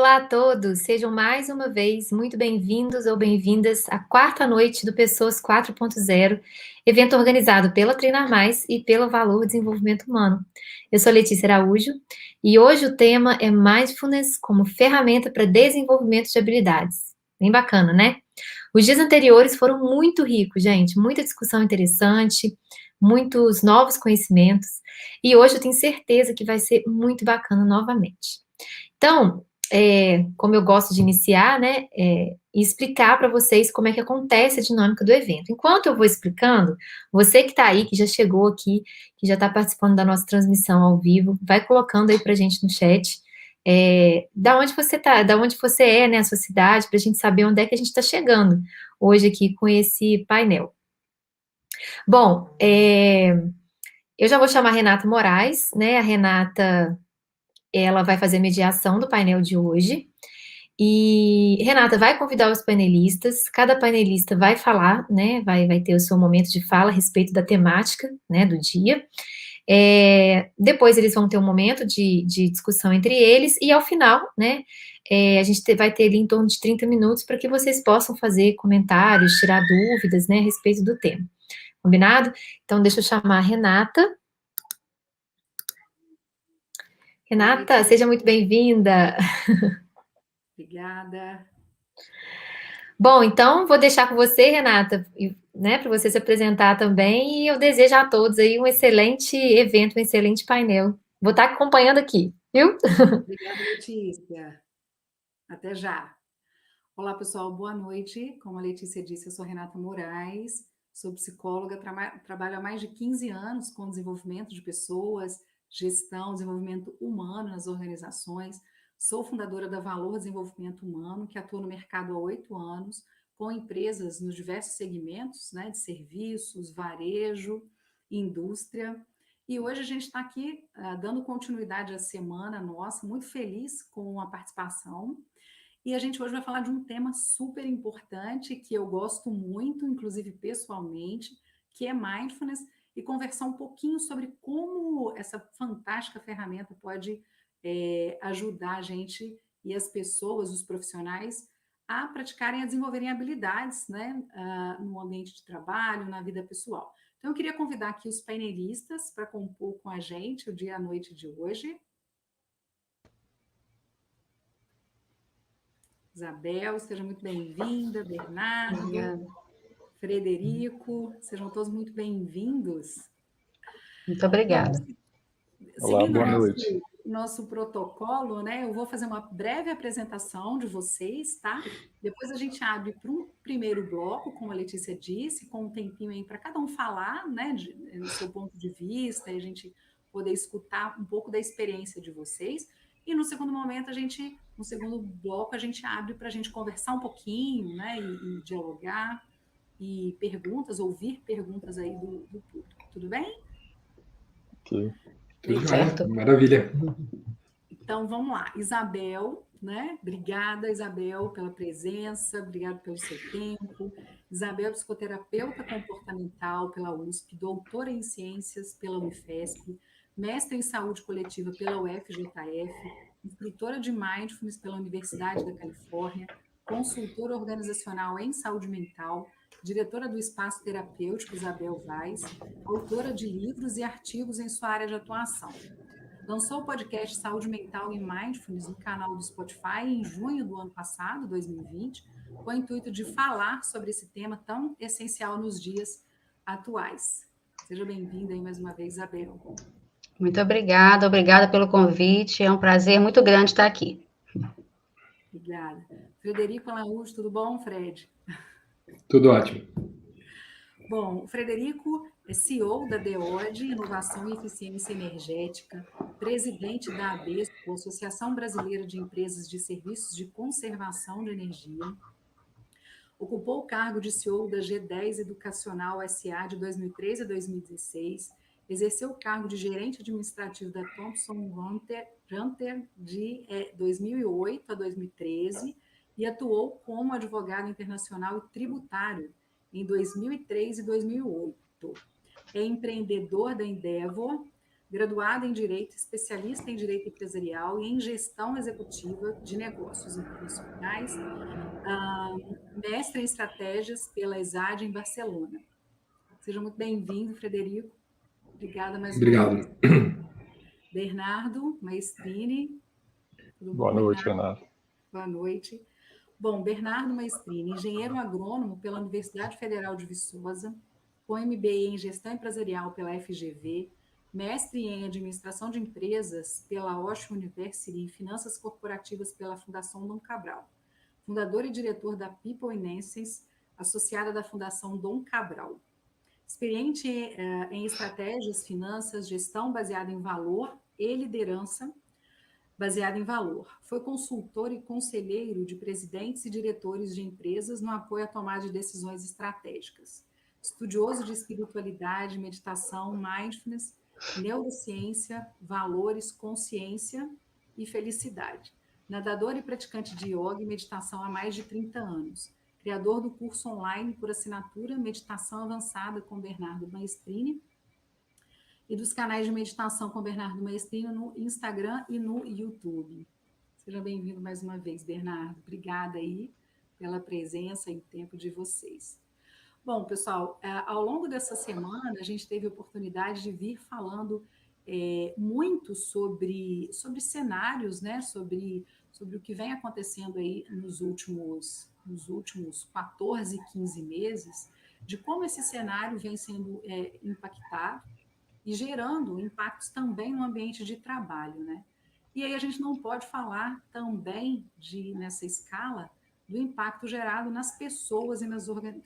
Olá a todos, sejam mais uma vez muito bem-vindos ou bem-vindas à quarta noite do Pessoas 4.0, evento organizado pela Treinar Mais e pelo Valor Desenvolvimento Humano. Eu sou Letícia Araújo e hoje o tema é Mindfulness como ferramenta para desenvolvimento de habilidades. Bem bacana, né? Os dias anteriores foram muito ricos, gente, muita discussão interessante, muitos novos conhecimentos, e hoje eu tenho certeza que vai ser muito bacana novamente. Então, como eu gosto de iniciar, né, e explicar para vocês como é que acontece a dinâmica do evento. Enquanto eu vou explicando, você que está aí, que já chegou aqui, que já está participando da nossa transmissão ao vivo, vai colocando aí para a gente no chat, da onde você está, da onde você é, né, a sua cidade, para a gente saber onde é que a gente está chegando hoje aqui com esse painel. Bom, eu já vou chamar a Renata Moraes, né, a Renata, ela vai fazer mediação do painel de hoje. E Renata vai convidar os panelistas, cada panelista vai falar, né? Vai ter o seu momento de fala a respeito da temática, né, do dia. Depois eles vão ter um momento de discussão entre eles, e ao final, né, a gente vai ter ali em torno de 30 minutos para que vocês possam fazer comentários, tirar dúvidas, né, a respeito do tema. Combinado? Então, deixa eu chamar a Renata. Renata, seja muito bem-vinda. Obrigada. Bom, então vou deixar com você, Renata, né, para você se apresentar também, e eu desejo a todos aí um excelente evento, um excelente painel. Vou estar acompanhando aqui, viu? Obrigada, Letícia. Até já. Olá, pessoal, boa noite. Como a Letícia disse, eu sou Renata Moraes, sou psicóloga, trabalho há mais de 15 anos com desenvolvimento de pessoas, gestão, desenvolvimento humano nas organizações. Sou fundadora da Valor Desenvolvimento Humano, que atua no mercado há 8 anos, com empresas nos diversos segmentos, né, de serviços, varejo, indústria. E hoje a gente está aqui dando continuidade à semana nossa, muito feliz com a participação. E a gente hoje vai falar de um tema super importante que eu gosto muito, inclusive pessoalmente, que é mindfulness, e conversar um pouquinho sobre como essa fantástica ferramenta pode ajudar a gente e as pessoas, os profissionais, a praticarem, a desenvolverem habilidades, né, no ambiente de trabalho, na vida pessoal. Então, eu queria convidar aqui os painelistas para compor com a gente o dia e a noite de hoje. Isabel, seja muito bem-vinda. Bernardo, Obrigada. Frederico, sejam todos muito bem-vindos. Muito obrigada. Olá, boa noite. Nosso protocolo, né? Eu vou fazer uma breve apresentação de vocês, tá? Depois a gente abre para um primeiro bloco, como a Letícia disse, com um tempinho aí para cada um falar, né, do seu ponto de vista, e a gente poder escutar um pouco da experiência de vocês. E no segundo momento, no segundo bloco, a gente abre para a gente conversar um pouquinho, né, e dialogar, e ouvir perguntas aí do público. Tudo bem? Ok. Tudo certo. Maravilha. Então, vamos lá. Isabel, né? Obrigada, Isabel, pela presença, obrigada pelo seu tempo. Isabel, psicoterapeuta comportamental pela USP, doutora em ciências pela Unifesp, mestre em saúde coletiva pela UFJF, instrutora de mindfulness pela Universidade da Califórnia, consultora organizacional em saúde mental, diretora do Espaço Terapêutico Isabel Vaz, autora de livros e artigos em sua área de atuação. Lançou o podcast Saúde Mental e Mindfulness no canal do Spotify em junho do ano passado, 2020, com o intuito de falar sobre esse tema tão essencial nos dias atuais. Seja bem-vinda aí mais uma vez, Isabel. Muito obrigada pelo convite, é um prazer muito grande estar aqui. Obrigada. Frederico Araújo, tudo bom, Fred? Tudo ótimo. Bom, o Frederico é CEO da DEOD, Inovação e Eficiência Energética, presidente da ABESCO, Associação Brasileira de Empresas de Serviços de Conservação de Energia. Ocupou o cargo de CEO da G10 Educacional SA de 2013 a 2016, exerceu o cargo de gerente administrativo da Thomson Reuters de 2008 a 2013 e atuou como advogado internacional e tributário em 2003 e 2008. É empreendedor da Endeavor, graduada em Direito, especialista em Direito Empresarial e em Gestão Executiva de Negócios Internacionais, mestre em Estratégias pela ESAD em Barcelona. Seja muito bem-vindo, Frederico. Obrigada mais uma vez. Obrigado. Bernardo Maestrini. Tudo bom, Boa noite, Bernardo? Renato. Boa noite. Bom, Bernardo Maestrini, engenheiro agrônomo pela Universidade Federal de Viçosa, com MBA em Gestão Empresarial pela FGV, mestre em Administração de Empresas pela Osho University e Finanças Corporativas pela Fundação Dom Cabral, fundador e diretor da People in Essence, associada da Fundação Dom Cabral. Experiente em estratégias, finanças, gestão baseada em valor e liderança baseada em valor. Foi consultor e conselheiro de presidentes e diretores de empresas no apoio à tomada de decisões estratégicas. Estudioso de espiritualidade, meditação, mindfulness, neurociência, valores, consciência e felicidade. Nadador e praticante de yoga e meditação há mais de 30 anos. Criador do curso online por assinatura Meditação Avançada com Bernardo Maestrini e dos canais de meditação com Bernardo Maestrini no Instagram e no YouTube. Seja bem-vindo mais uma vez, Bernardo. Obrigada aí pela presença e tempo de vocês. Bom, pessoal, ao longo dessa semana, a gente teve a oportunidade de vir falando muito sobre cenários, né? Sobre o que vem acontecendo aí nos últimos 14, 15 meses, de como esse cenário vem sendo impactado e gerando impactos também no ambiente de trabalho, né? E aí a gente não pode falar também nessa escala, do impacto gerado nas pessoas e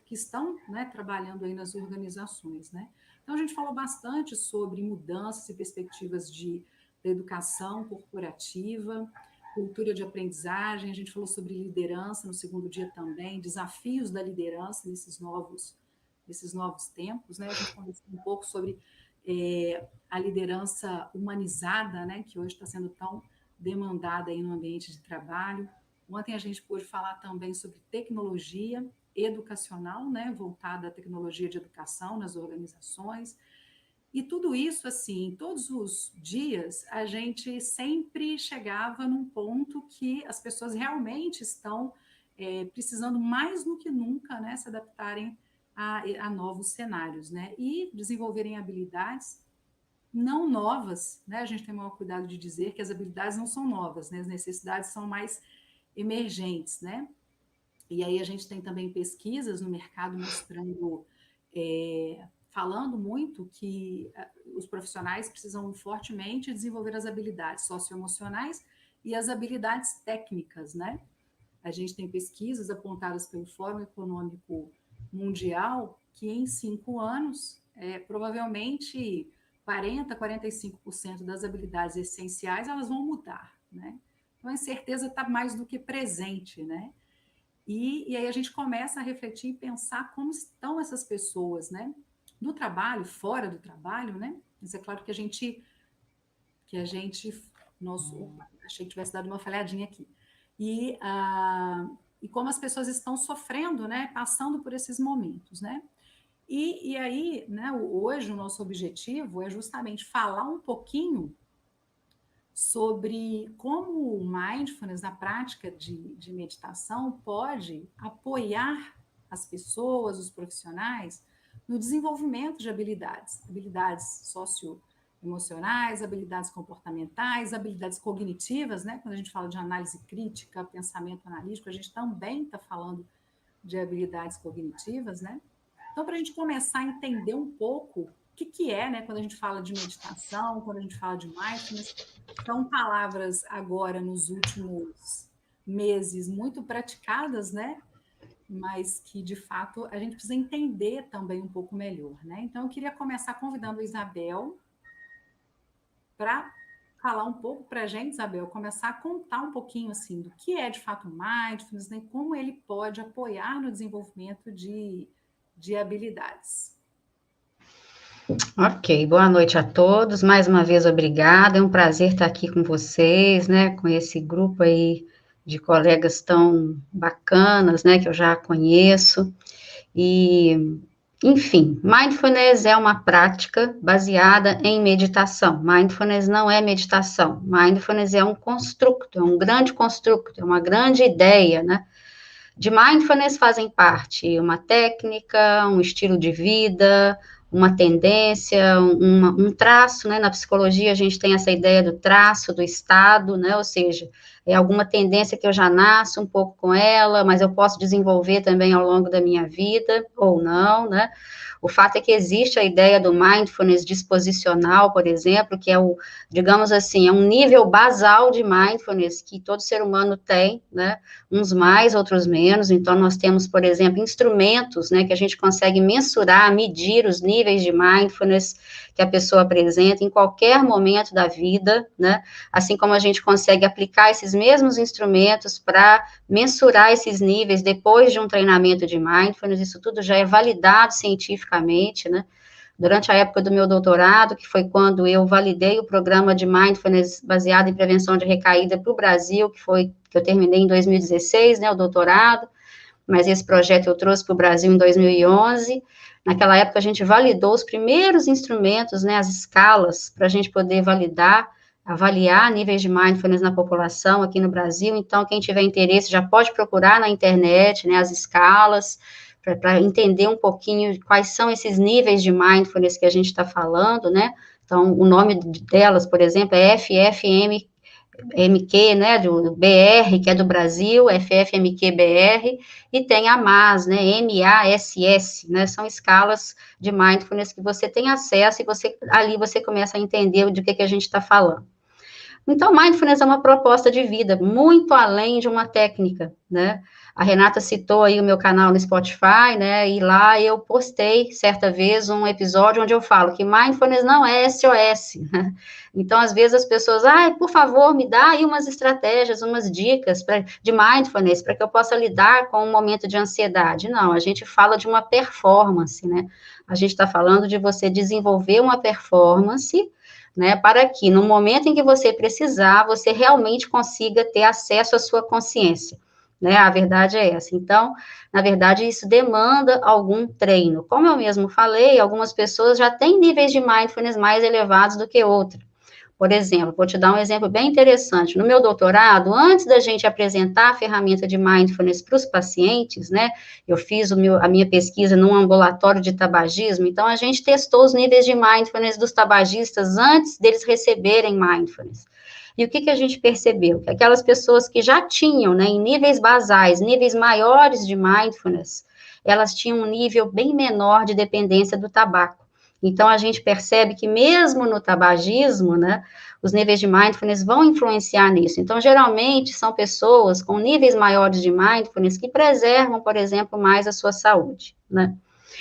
que estão, né, trabalhando aí nas organizações, né? Então, a gente falou bastante sobre mudanças e perspectivas da educação corporativa, cultura de aprendizagem, a gente falou sobre liderança no segundo dia também, desafios da liderança nesses novos tempos, né? A gente conversou um pouco sobre a liderança humanizada, né, que hoje está sendo tão demandada aí no ambiente de trabalho. Ontem a gente pôde falar também sobre tecnologia educacional, né, voltada à tecnologia de educação nas organizações. E tudo isso, assim, todos os dias, a gente sempre chegava num ponto que as pessoas realmente estão precisando mais do que nunca, né, se adaptarem a novos cenários, né, e desenvolverem habilidades não novas, né, a gente tem o maior cuidado de dizer que as habilidades não são novas, né, as necessidades são mais emergentes, né, e aí a gente tem também pesquisas no mercado mostrando, falando muito que os profissionais precisam fortemente desenvolver as habilidades socioemocionais e as habilidades técnicas, né, a gente tem pesquisas apontadas pelo Fórum Econômico Mundial que em 5 anos, provavelmente 40%, 45% das habilidades essenciais elas vão mudar, né? Então a incerteza está mais do que presente, né? E aí a gente começa a refletir e pensar como estão essas pessoas, né? No trabalho, fora do trabalho, né? Mas é claro que a gente achei que tivesse dado uma falhadinha aqui. E como as pessoas estão sofrendo, né? Passando por esses momentos, né? E aí, né, hoje o nosso objetivo é justamente falar um pouquinho sobre como o mindfulness, a prática de meditação, pode apoiar as pessoas, os profissionais, no desenvolvimento de habilidades socioemocionais, habilidades comportamentais, habilidades cognitivas, né? Quando a gente fala de análise crítica, pensamento analítico, a gente também está falando de habilidades cognitivas, né? Então, para a gente começar a entender um pouco o que é, né, quando a gente fala de meditação, quando a gente fala de mindfulness, são palavras agora nos últimos meses muito praticadas, né? Mas que, de fato, a gente precisa entender também um pouco melhor, né? Então, eu queria começar convidando a Isabel para falar um pouco para a gente, Isabel, começar a contar um pouquinho, assim, do que é, de fato, mindfulness, né? Como ele pode apoiar no desenvolvimento de habilidades. Ok, boa noite a todos, mais uma vez obrigada, é um prazer estar aqui com vocês, né, com esse grupo aí de colegas tão bacanas, né, que eu já conheço, e Enfim, mindfulness é uma prática baseada em meditação. Mindfulness não é meditação. Mindfulness é um construto, é um grande construto, é uma grande ideia, né? De mindfulness fazem parte uma técnica, um estilo de vida, uma tendência, um traço, né? Na psicologia a gente tem essa ideia do traço, do estado, né? Ou seja, é alguma tendência que eu já nasço um pouco com ela, mas eu posso desenvolver também ao longo da minha vida, ou não, né? O fato é que existe a ideia do mindfulness disposicional, por exemplo, que é o, digamos assim, é um nível basal de mindfulness que todo ser humano tem, né? Uns mais, outros menos. Então, nós temos, por exemplo, instrumentos, né, que a gente consegue mensurar, medir os níveis de mindfulness que a pessoa apresenta em qualquer momento da vida, né? Assim como a gente consegue aplicar esses mesmos instrumentos para mensurar esses níveis depois de um treinamento de mindfulness, isso tudo já é validado cientificamente, né? Durante a época do meu doutorado, que foi quando eu validei o programa de mindfulness baseado em prevenção de recaída para o Brasil, que eu terminei em 2016, né, o doutorado, mas esse projeto eu trouxe para o Brasil em 2011. Naquela época a gente validou os primeiros instrumentos, né, as escalas, para a gente poder avaliar níveis de mindfulness na população aqui no Brasil. Então, quem tiver interesse já pode procurar na internet, né, as escalas, para entender um pouquinho quais são esses níveis de mindfulness que a gente está falando, né? Então, o nome delas, por exemplo, é FFMQ, né, do BR, que é do Brasil, FFMQ-BR, e tem a MASS, né, MASS, né, são escalas de mindfulness que você tem acesso e ali você começa a entender de que a gente está falando. Então, mindfulness é uma proposta de vida, muito além de uma técnica, né? A Renata citou aí o meu canal no Spotify, né? E lá eu postei, certa vez, um episódio onde eu falo que mindfulness não é SOS, né? Então, às vezes as pessoas, por favor, me dá aí umas estratégias, umas dicas de mindfulness, para que eu possa lidar com um momento de ansiedade. Não, a gente fala de uma performance, né? A gente está falando de você desenvolver uma performance, né, para que no momento em que você precisar, você realmente consiga ter acesso à sua consciência, né, a verdade é essa. Então, na verdade, isso demanda algum treino. Como eu mesmo falei, algumas pessoas já têm níveis de mindfulness mais elevados do que outras. Por exemplo, vou te dar um exemplo bem interessante. No meu doutorado, antes da gente apresentar a ferramenta de mindfulness para os pacientes, né, eu fiz a minha pesquisa num ambulatório de tabagismo, então a gente testou os níveis de mindfulness dos tabagistas antes deles receberem mindfulness. E o que a gente percebeu? Que aquelas pessoas que já tinham, né, em níveis basais, níveis maiores de mindfulness, elas tinham um nível bem menor de dependência do tabaco. Então, a gente percebe que mesmo no tabagismo, né, os níveis de mindfulness vão influenciar nisso. Então, geralmente, são pessoas com níveis maiores de mindfulness que preservam, por exemplo, mais a sua saúde, né?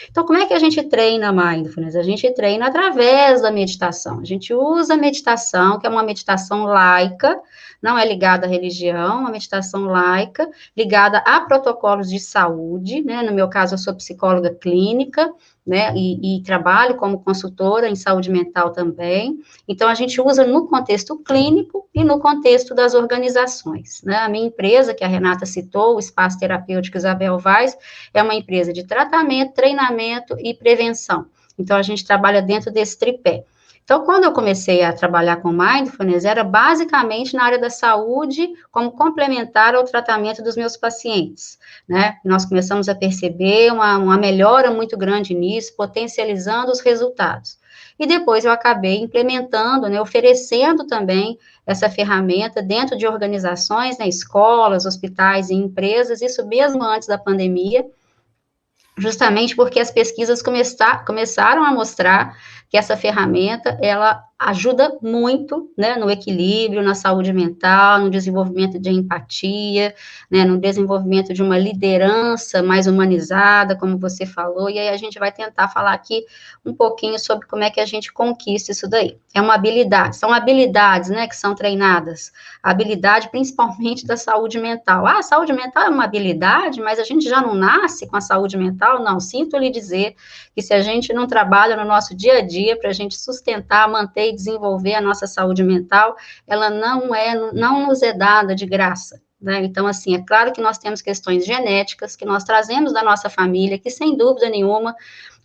Então, como é que a gente treina mindfulness? A gente treina através da meditação. A gente usa a meditação, que é uma meditação laica, não é ligada à religião, uma meditação laica, ligada a protocolos de saúde, né? No meu caso, eu sou psicóloga clínica, né, e trabalho como consultora em saúde mental também. Então, a gente usa no contexto clínico e no contexto das organizações, né? A minha empresa, que a Renata citou, o Espaço Terapêutico Isabel Vaz, é uma empresa de tratamento, treinamento e prevenção. Então, a gente trabalha dentro desse tripé. Então, quando eu comecei a trabalhar com mindfulness, era basicamente na área da saúde, como complementar ao tratamento dos meus pacientes, né? Nós começamos a perceber uma melhora muito grande nisso, potencializando os resultados. E depois eu acabei implementando, né, oferecendo também essa ferramenta dentro de organizações, né, escolas, hospitais e empresas, isso mesmo antes da pandemia, justamente porque as pesquisas começaram a mostrar que essa ferramenta, ela ajuda muito, né, no equilíbrio, na saúde mental, no desenvolvimento de empatia, né, no desenvolvimento de uma liderança mais humanizada, como você falou, e aí a gente vai tentar falar aqui um pouquinho sobre como é que a gente conquista isso daí. É uma habilidade, são habilidades, né, que são treinadas, a habilidade principalmente da saúde mental. A saúde mental é uma habilidade, mas a gente já não nasce com a saúde mental? Não, sinto lhe dizer que se a gente não trabalha no nosso dia a dia para a gente sustentar, manter e desenvolver a nossa saúde mental, ela não nos é dada de graça, né? Então, assim, é claro que nós temos questões genéticas que nós trazemos da nossa família, que sem dúvida nenhuma,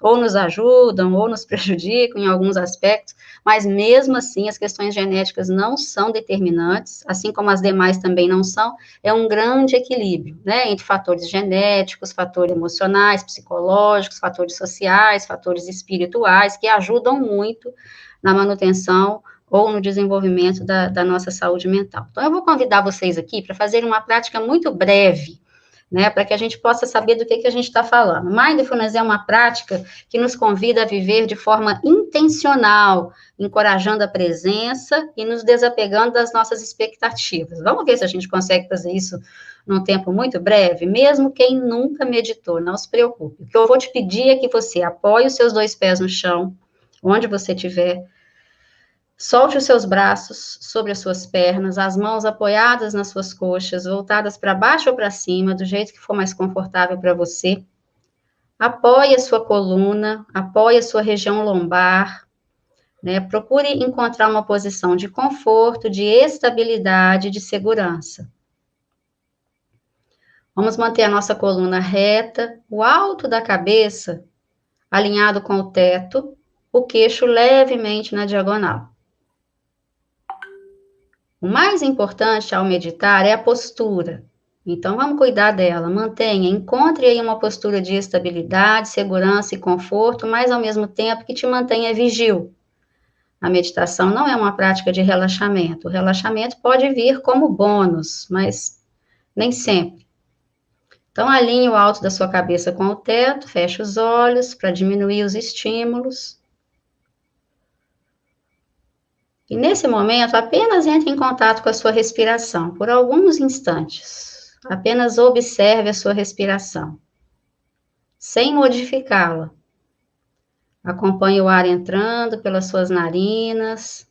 ou nos ajudam, ou nos prejudicam em alguns aspectos, mas mesmo assim, as questões genéticas não são determinantes, assim como as demais também não são, é um grande equilíbrio, né, entre fatores genéticos, fatores emocionais, psicológicos, fatores sociais, fatores espirituais, que ajudam muito na manutenção ou no desenvolvimento da nossa saúde mental. Então, eu vou convidar vocês aqui para fazer uma prática muito breve, né, para que a gente possa saber do que a gente está falando. Mindfulness é uma prática que nos convida a viver de forma intencional, encorajando a presença e nos desapegando das nossas expectativas. Vamos ver se a gente consegue fazer isso num tempo muito breve, mesmo quem nunca meditou, não se preocupe. O que eu vou te pedir é que você apoie os seus 2 pés no chão, onde você estiver. Solte os seus braços sobre as suas pernas, as mãos apoiadas nas suas coxas, voltadas para baixo ou para cima, do jeito que for mais confortável para você. Apoie a sua coluna, apoie a sua região lombar, né? Procure encontrar uma posição de conforto, de estabilidade, de segurança. Vamos manter a nossa coluna reta, o alto da cabeça alinhado com o teto, o queixo levemente na diagonal. O mais importante ao meditar é a postura. Então, vamos cuidar dela. Mantenha, encontre aí uma postura de estabilidade, segurança e conforto, mas ao mesmo tempo que te mantenha vigil. A meditação não é uma prática de relaxamento. O relaxamento pode vir como bônus, mas nem sempre. Então, alinhe o alto da sua cabeça com o teto, feche os olhos para diminuir os estímulos. E nesse momento, apenas entre em contato com a sua respiração, por alguns instantes. Apenas observe a sua respiração, sem modificá-la. Acompanhe o ar entrando pelas suas narinas.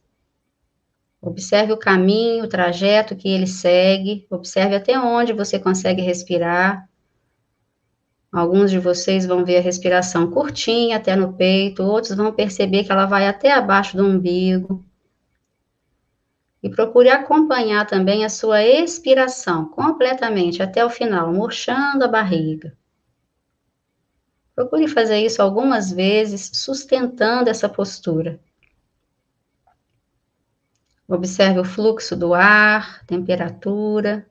Observe o caminho, o trajeto que ele segue. Observe até onde você consegue respirar. Alguns de vocês vão ver a respiração curtinha, até no peito. Outros vão perceber que ela vai até abaixo do umbigo. E procure acompanhar também a sua expiração completamente até o final, murchando a barriga. Procure fazer isso algumas vezes, sustentando essa postura. Observe o fluxo do ar, temperatura,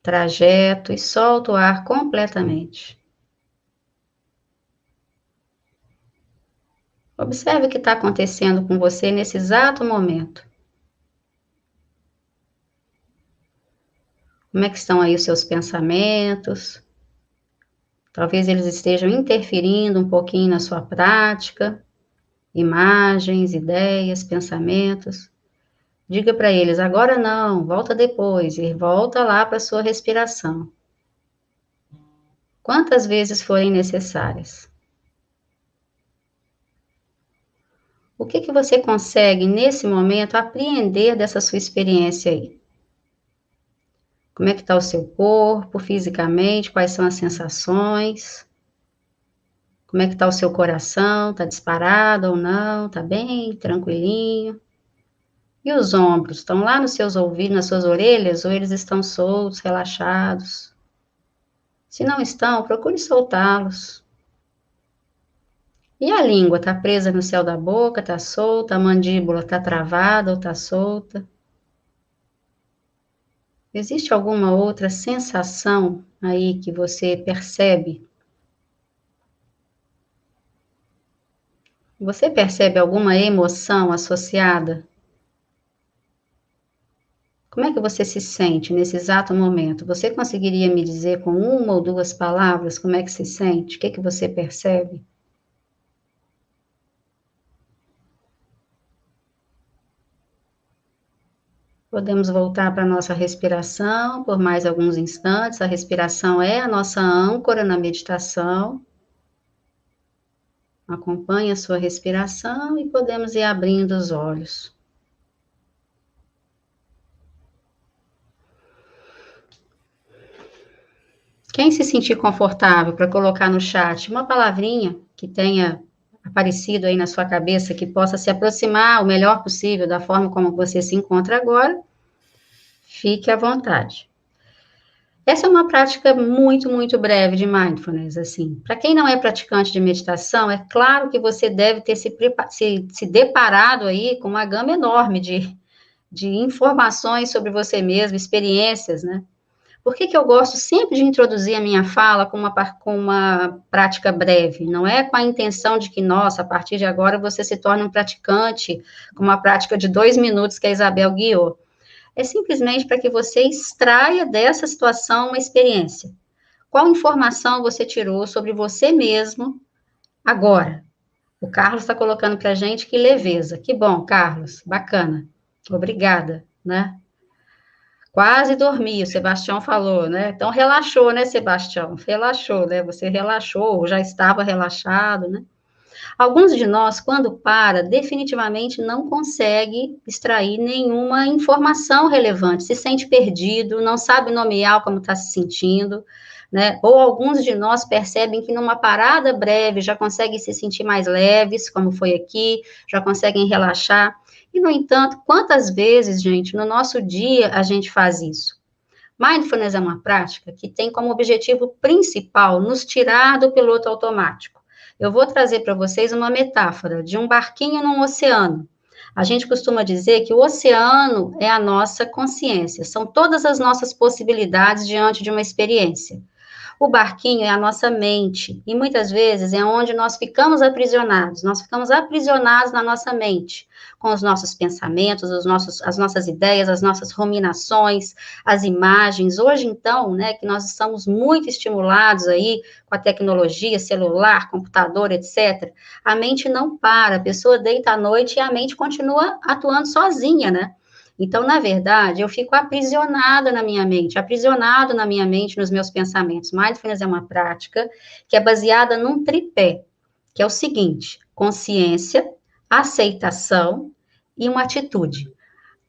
trajeto e solta o ar completamente. Observe o que está acontecendo com você nesse exato momento. Como é que estão aí os seus pensamentos? Talvez eles estejam interferindo um pouquinho na sua prática. Imagens, ideias, pensamentos. Diga para eles, agora não, volta depois, e volta lá para a sua respiração. Quantas vezes forem necessárias. O que você consegue, nesse momento, apreender dessa sua experiência aí? Como é que está o seu corpo, fisicamente, quais são as sensações? Como é que está o seu coração? Está disparado ou não? Está bem, tranquilinho? E os ombros? Estão lá nos seus ouvidos, nas suas orelhas, ou eles estão soltos, relaxados? Se não estão, procure soltá-los. E a língua está presa no céu da boca, está solta, a mandíbula está travada ou está solta? Existe alguma outra sensação aí que você percebe? Você percebe alguma emoção associada? Como é que você se sente nesse exato momento? Você conseguiria me dizer com 1 ou 2 palavras como é que se sente? O que você percebe? Podemos voltar para a nossa respiração por mais alguns instantes. A respiração é a nossa âncora na meditação. Acompanhe a sua respiração e podemos ir abrindo os olhos. Quem se sentir confortável para colocar no chat uma palavrinha que tenha aparecido aí na sua cabeça, que possa se aproximar o melhor possível da forma como você se encontra agora, Fique à vontade. Essa é uma prática muito, muito breve de mindfulness, assim. Para quem não é praticante de meditação, é claro que você deve ter se deparado aí com uma gama enorme de informações sobre você mesmo, experiências, né? Por que eu gosto sempre de introduzir a minha fala com uma prática breve? Não é com a intenção de que, nossa, a partir de agora você se torne um praticante, com uma prática de 2 minutos que a Isabel guiou. É simplesmente para que você extraia dessa situação uma experiência. Qual informação você tirou sobre você mesmo agora? O Carlos está colocando para a gente que leveza. Que bom, Carlos, bacana. Obrigada, né? Quase dormi, o Sebastião falou, né? Então, relaxou, né, Sebastião? Relaxou, né? Você relaxou, já estava relaxado, né? Alguns de nós, quando para, definitivamente não consegue extrair nenhuma informação relevante, se sente perdido, não sabe nomear como está se sentindo, né? Ou alguns de nós percebem que numa parada breve já conseguem se sentir mais leves, como foi aqui, já conseguem relaxar. E, no entanto, quantas vezes, gente, no nosso dia a gente faz isso? Mindfulness é uma prática que tem como objetivo principal nos tirar do piloto automático. Eu vou trazer para vocês uma metáfora de um barquinho num oceano. A gente costuma dizer que o oceano é a nossa consciência, são todas as nossas possibilidades diante de uma experiência. O barquinho é a nossa mente, e muitas vezes é onde nós ficamos aprisionados na nossa mente, com os nossos pensamentos, as nossas ideias, as nossas ruminações, as imagens. Hoje, então, né, que nós estamos muito estimulados aí com a tecnologia, celular, computador, etc., a mente não para, a pessoa deita à noite e a mente continua atuando sozinha, né? Então, na verdade, eu fico aprisionado na minha mente, nos meus pensamentos. Mindfulness é uma prática que é baseada num tripé, que é o seguinte: consciência, aceitação e uma atitude.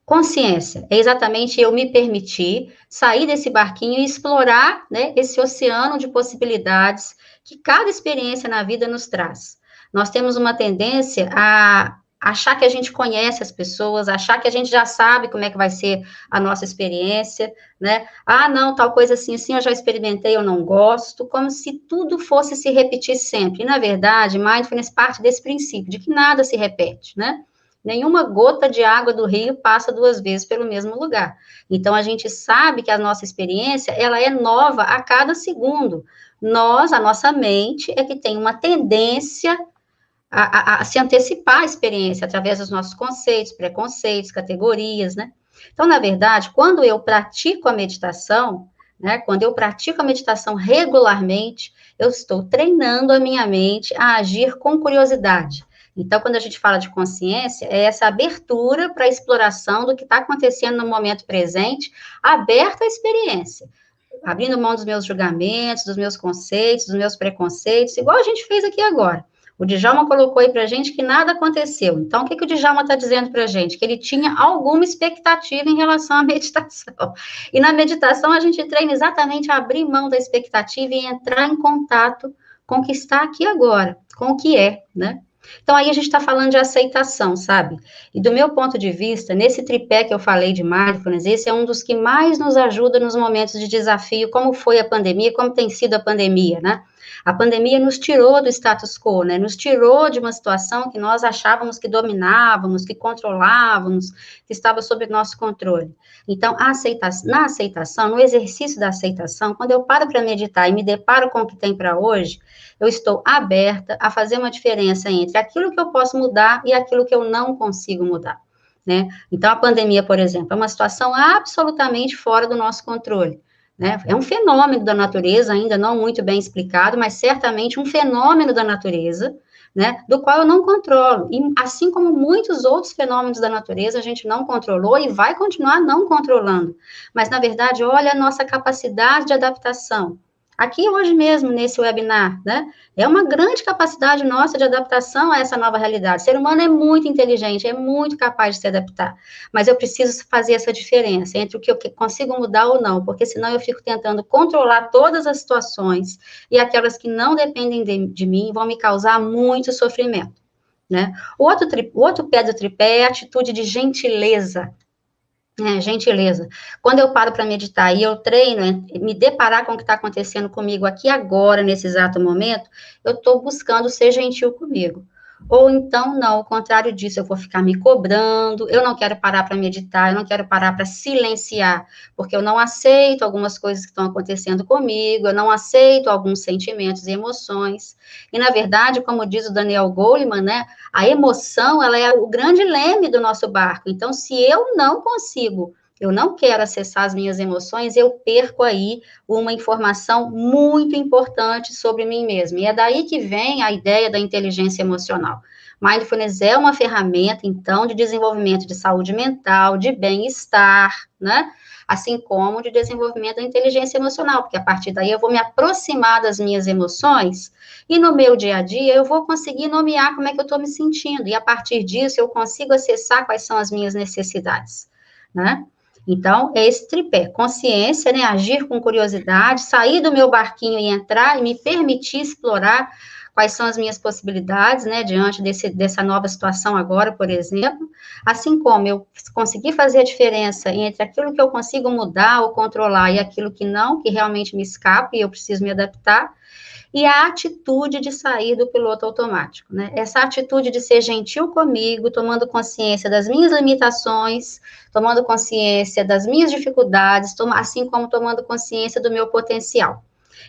Consciência é exatamente eu me permitir sair desse barquinho e explorar, né, esse oceano de possibilidades que cada experiência na vida nos traz. Nós temos uma tendência a achar que a gente conhece as pessoas, achar que a gente já sabe como é que vai ser a nossa experiência, né? Ah, não, tal coisa assim, eu já experimentei, eu não gosto, como se tudo fosse se repetir sempre. E, na verdade, mindfulness parte desse princípio, de que nada se repete, né? Nenhuma gota de água do rio passa 2 vezes pelo mesmo lugar. Então, a gente sabe que a nossa experiência, ela é nova a cada segundo. A nossa mente, é que tem uma tendência a se antecipar à experiência através dos nossos conceitos, preconceitos, categorias, né? Então, na verdade, quando eu pratico a meditação, né, quando eu pratico a meditação regularmente, eu estou treinando a minha mente a agir com curiosidade. Então, quando a gente fala de consciência, é essa abertura para a exploração do que está acontecendo no momento presente, aberta à experiência, abrindo mão dos meus julgamentos, dos meus conceitos, dos meus preconceitos, igual a gente fez aqui agora. O Djalma colocou aí para a gente que nada aconteceu. Então, o que o Djalma está dizendo para a gente? Que ele tinha alguma expectativa em relação à meditação. E na meditação, a gente treina exatamente a abrir mão da expectativa e entrar em contato com o que está aqui agora, com o que é, né? Então, aí a gente está falando de aceitação, sabe? E do meu ponto de vista, nesse tripé que eu falei de mindfulness, esse é um dos que mais nos ajuda nos momentos de desafio, como foi a pandemia, como tem sido a pandemia, né? A pandemia nos tirou do status quo, né? Nos tirou de uma situação que nós achávamos que dominávamos, que controlávamos, que estava sob nosso controle. Então, na aceitação, no exercício da aceitação, quando eu paro para meditar e me deparo com o que tem para hoje, eu estou aberta a fazer uma diferença entre aquilo que eu posso mudar e aquilo que eu não consigo mudar, né? Então, a pandemia, por exemplo, é uma situação absolutamente fora do nosso controle, né? É um fenômeno da natureza, ainda não muito bem explicado, mas certamente um fenômeno da natureza, né, do qual eu não controlo. E assim como muitos outros fenômenos da natureza, a gente não controlou e vai continuar não controlando. Mas, na verdade, olha a nossa capacidade de adaptação. Aqui hoje mesmo, nesse webinar, né, é uma grande capacidade nossa de adaptação a essa nova realidade. O ser humano é muito inteligente, é muito capaz de se adaptar, mas eu preciso fazer essa diferença entre o que eu consigo mudar ou não, porque senão eu fico tentando controlar todas as situações e aquelas que não dependem de mim vão me causar muito sofrimento, né? O outro pé do tripé é a atitude de gentileza. Gentileza. Quando eu paro para meditar e eu treino, me deparar com o que está acontecendo comigo aqui agora, nesse exato momento, eu estou buscando ser gentil comigo. Ou então, não, ao contrário disso, eu vou ficar me cobrando, eu não quero parar para meditar, eu não quero parar para silenciar, porque eu não aceito algumas coisas que estão acontecendo comigo, eu não aceito alguns sentimentos e emoções. E, na verdade, como diz o Daniel Goleman, né, a emoção, ela é o grande leme do nosso barco. Então, se eu não consigo, eu não quero acessar as minhas emoções, eu perco aí uma informação muito importante sobre mim mesma. E é daí que vem a ideia da inteligência emocional. Mindfulness é uma ferramenta, então, de desenvolvimento de saúde mental, de bem-estar, né? Assim como de desenvolvimento da inteligência emocional, porque a partir daí eu vou me aproximar das minhas emoções e no meu dia a dia eu vou conseguir nomear como é que eu estou me sentindo, e a partir disso eu consigo acessar quais são as minhas necessidades, né? Então, é esse tripé, consciência, né, agir com curiosidade, sair do meu barquinho e entrar e me permitir explorar quais são as minhas possibilidades, né, diante dessa nova situação agora, por exemplo, assim como eu conseguir fazer a diferença entre aquilo que eu consigo mudar ou controlar e aquilo que não, que realmente me escapa e eu preciso me adaptar, e a atitude de sair do piloto automático, né? Essa atitude de ser gentil comigo, tomando consciência das minhas limitações, tomando consciência das minhas dificuldades, assim como tomando consciência do meu potencial.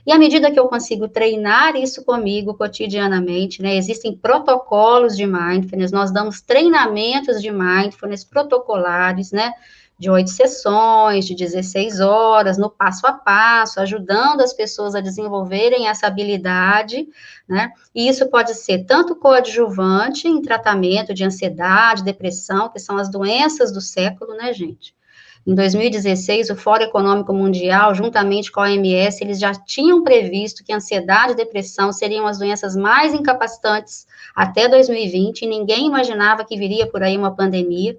E à medida que eu consigo treinar isso comigo cotidianamente, né, existem protocolos de mindfulness, nós damos treinamentos de mindfulness protocolares, né, de 8 sessões, de 16 horas, no passo a passo, ajudando as pessoas a desenvolverem essa habilidade, né? E isso pode ser tanto coadjuvante em tratamento de ansiedade, depressão, que são as doenças do século, né, gente? Em 2016, o Fórum Econômico Mundial, juntamente com a OMS, eles já tinham previsto que ansiedade e depressão seriam as doenças mais incapacitantes até 2020, e ninguém imaginava que viria por aí uma pandemia.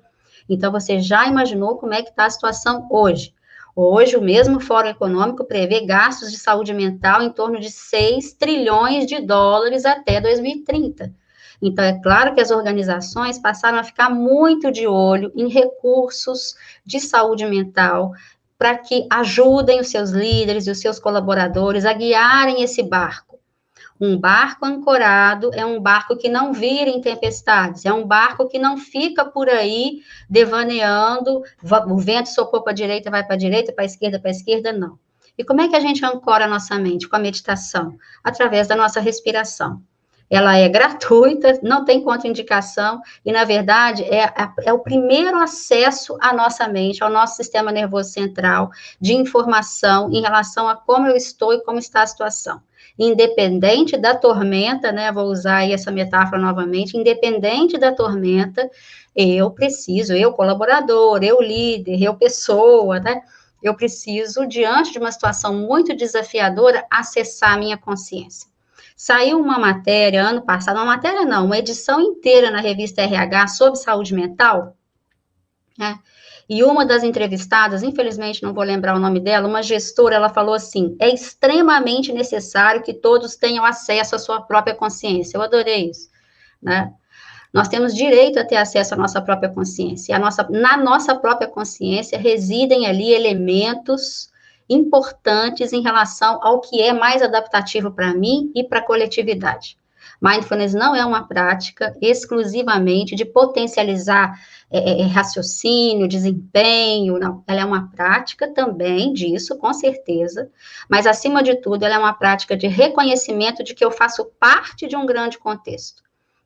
Então, você já imaginou como é que está a situação hoje? Hoje, o mesmo Fórum Econômico prevê gastos de saúde mental em torno de 6 trilhões de dólares até 2030. Então, é claro que as organizações passaram a ficar muito de olho em recursos de saúde mental para que ajudem os seus líderes e os seus colaboradores a guiarem esse barco. Um barco ancorado é um barco que não vira em tempestades, é um barco que não fica por aí devaneando, o vento soprou para a direita, vai para a direita, para a esquerda, não. E como é que a gente ancora a nossa mente? Com a meditação? Através da nossa respiração. Ela é gratuita, não tem contraindicação, e, na verdade, é o primeiro acesso à nossa mente, ao nosso sistema nervoso central, de informação em relação a como eu estou e como está a situação. Independente da tormenta, né, vou usar aí essa metáfora novamente, independente da tormenta, eu colaborador, eu líder, eu pessoa, né, eu preciso, diante de uma situação muito desafiadora, acessar a minha consciência. Saiu uma matéria, ano passado, uma edição inteira na revista RH sobre saúde mental, né? E uma das entrevistadas, infelizmente não vou lembrar o nome dela, uma gestora, ela falou assim, é extremamente necessário que todos tenham acesso à sua própria consciência. Eu adorei isso, né? Nós temos direito a ter acesso à nossa própria consciência. Na nossa própria consciência residem ali elementos importantes em relação ao que é mais adaptativo para mim e para a coletividade. Mindfulness não é uma prática exclusivamente de potencializar raciocínio, desempenho, não. Ela é uma prática também disso, com certeza, mas, acima de tudo, ela é uma prática de reconhecimento de que eu faço parte de um grande contexto,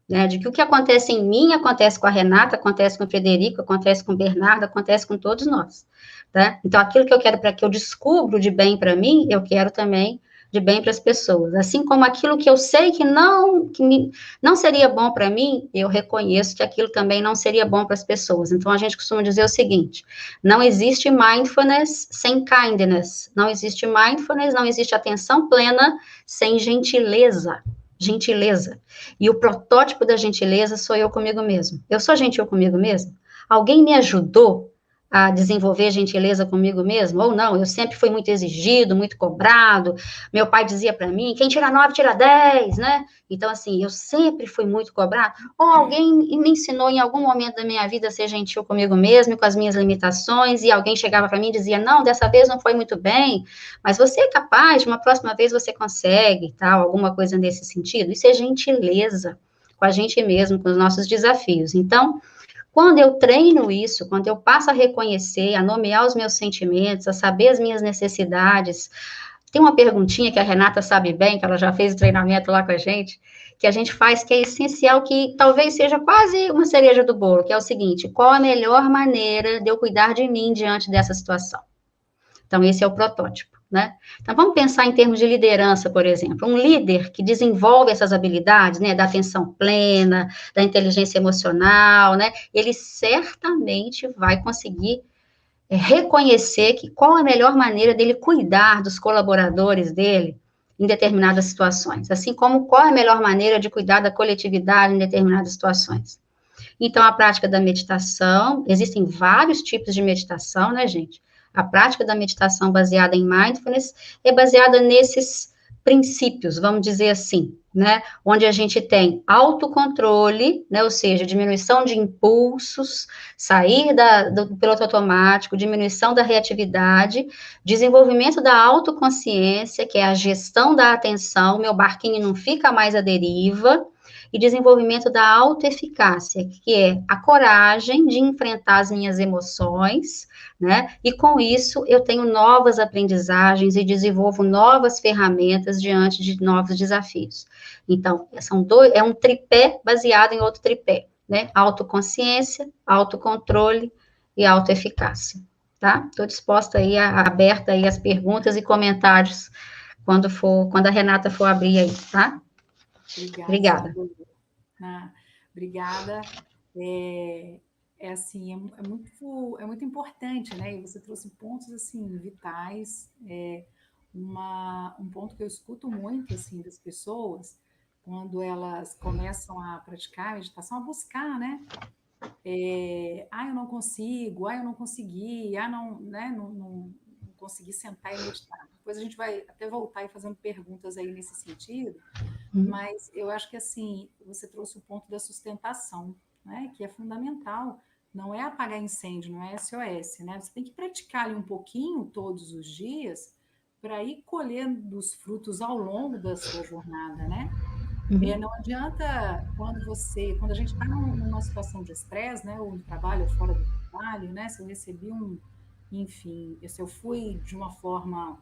né? De que o que acontece em mim acontece com a Renata, acontece com o Frederico, acontece com o Bernardo, acontece com todos nós, tá? Então, aquilo que eu quero para que eu descubro de bem para mim, eu quero também de bem para as pessoas. Assim como aquilo que eu sei que não seria bom para mim, eu reconheço que aquilo também não seria bom para as pessoas. Então, a gente costuma dizer o seguinte, não existe mindfulness sem kindness, não existe mindfulness, não existe atenção plena sem gentileza. Gentileza. E o protótipo da gentileza sou eu comigo mesmo. Eu sou gentil comigo mesmo? Alguém me ajudou a desenvolver gentileza comigo mesmo, ou não, eu sempre fui muito exigido, muito cobrado, meu pai dizia para mim, quem tira 9, tira 10, né? Então, assim, eu sempre fui muito cobrado, ou alguém me ensinou em algum momento da minha vida a ser gentil comigo mesmo, com as minhas limitações, e alguém chegava para mim e dizia, não, dessa vez não foi muito bem, mas você é capaz, de uma próxima vez você consegue, tal, alguma coisa nesse sentido, isso é gentileza com a gente mesmo, com os nossos desafios. Então, quando eu treino isso, quando eu passo a reconhecer, a nomear os meus sentimentos, a saber as minhas necessidades, tem uma perguntinha que a Renata sabe bem, que ela já fez o treinamento lá com a gente, que a gente faz, que é essencial, que talvez seja quase uma cereja do bolo, que é o seguinte, qual a melhor maneira de eu cuidar de mim diante dessa situação? Então, esse é o protótipo, né? Então, vamos pensar em termos de liderança, por exemplo. Um líder que desenvolve essas habilidades, né, da atenção plena, da inteligência emocional, né, ele certamente vai conseguir reconhecer que qual a melhor maneira dele cuidar dos colaboradores dele em determinadas situações, assim como qual a melhor maneira de cuidar da coletividade em determinadas situações. Então, a prática da meditação, existem vários tipos de meditação, né, gente? A prática da meditação baseada em mindfulness é baseada nesses princípios, vamos dizer assim, né? Onde a gente tem autocontrole, né? Ou seja, diminuição de impulsos, sair do piloto automático, diminuição da reatividade, desenvolvimento da autoconsciência, que é a gestão da atenção, meu barquinho não fica mais à deriva, e desenvolvimento da autoeficácia, que é a coragem de enfrentar as minhas emoções, né? E com isso eu tenho novas aprendizagens e desenvolvo novas ferramentas diante de novos desafios. Então, é um tripé baseado em outro tripé, né? Autoconsciência, autocontrole e autoeficácia, tá? Estou disposta aí, aberta aí as perguntas e comentários quando a Renata for abrir aí, tá? Obrigada. Obrigada. Assim, é muito importante, né? E você trouxe pontos assim vitais. Um ponto que eu escuto muito assim das pessoas quando elas começam a praticar a meditação, a buscar, né? Eu não consigo, eu não consegui, não, né? Não consegui sentar e meditar. Depois a gente vai até voltar e fazendo perguntas aí nesse sentido. Mas eu acho que, assim, você trouxe o ponto da sustentação, né? Que é fundamental. Não é apagar incêndio, não é SOS, né? Você tem que praticar ali um pouquinho todos os dias para ir colhendo os frutos ao longo da sua jornada, né? Não adianta quando a gente está numa situação de estresse, né? Ou no trabalho ou fora do trabalho, né? Se eu recebi enfim, se eu fui de uma forma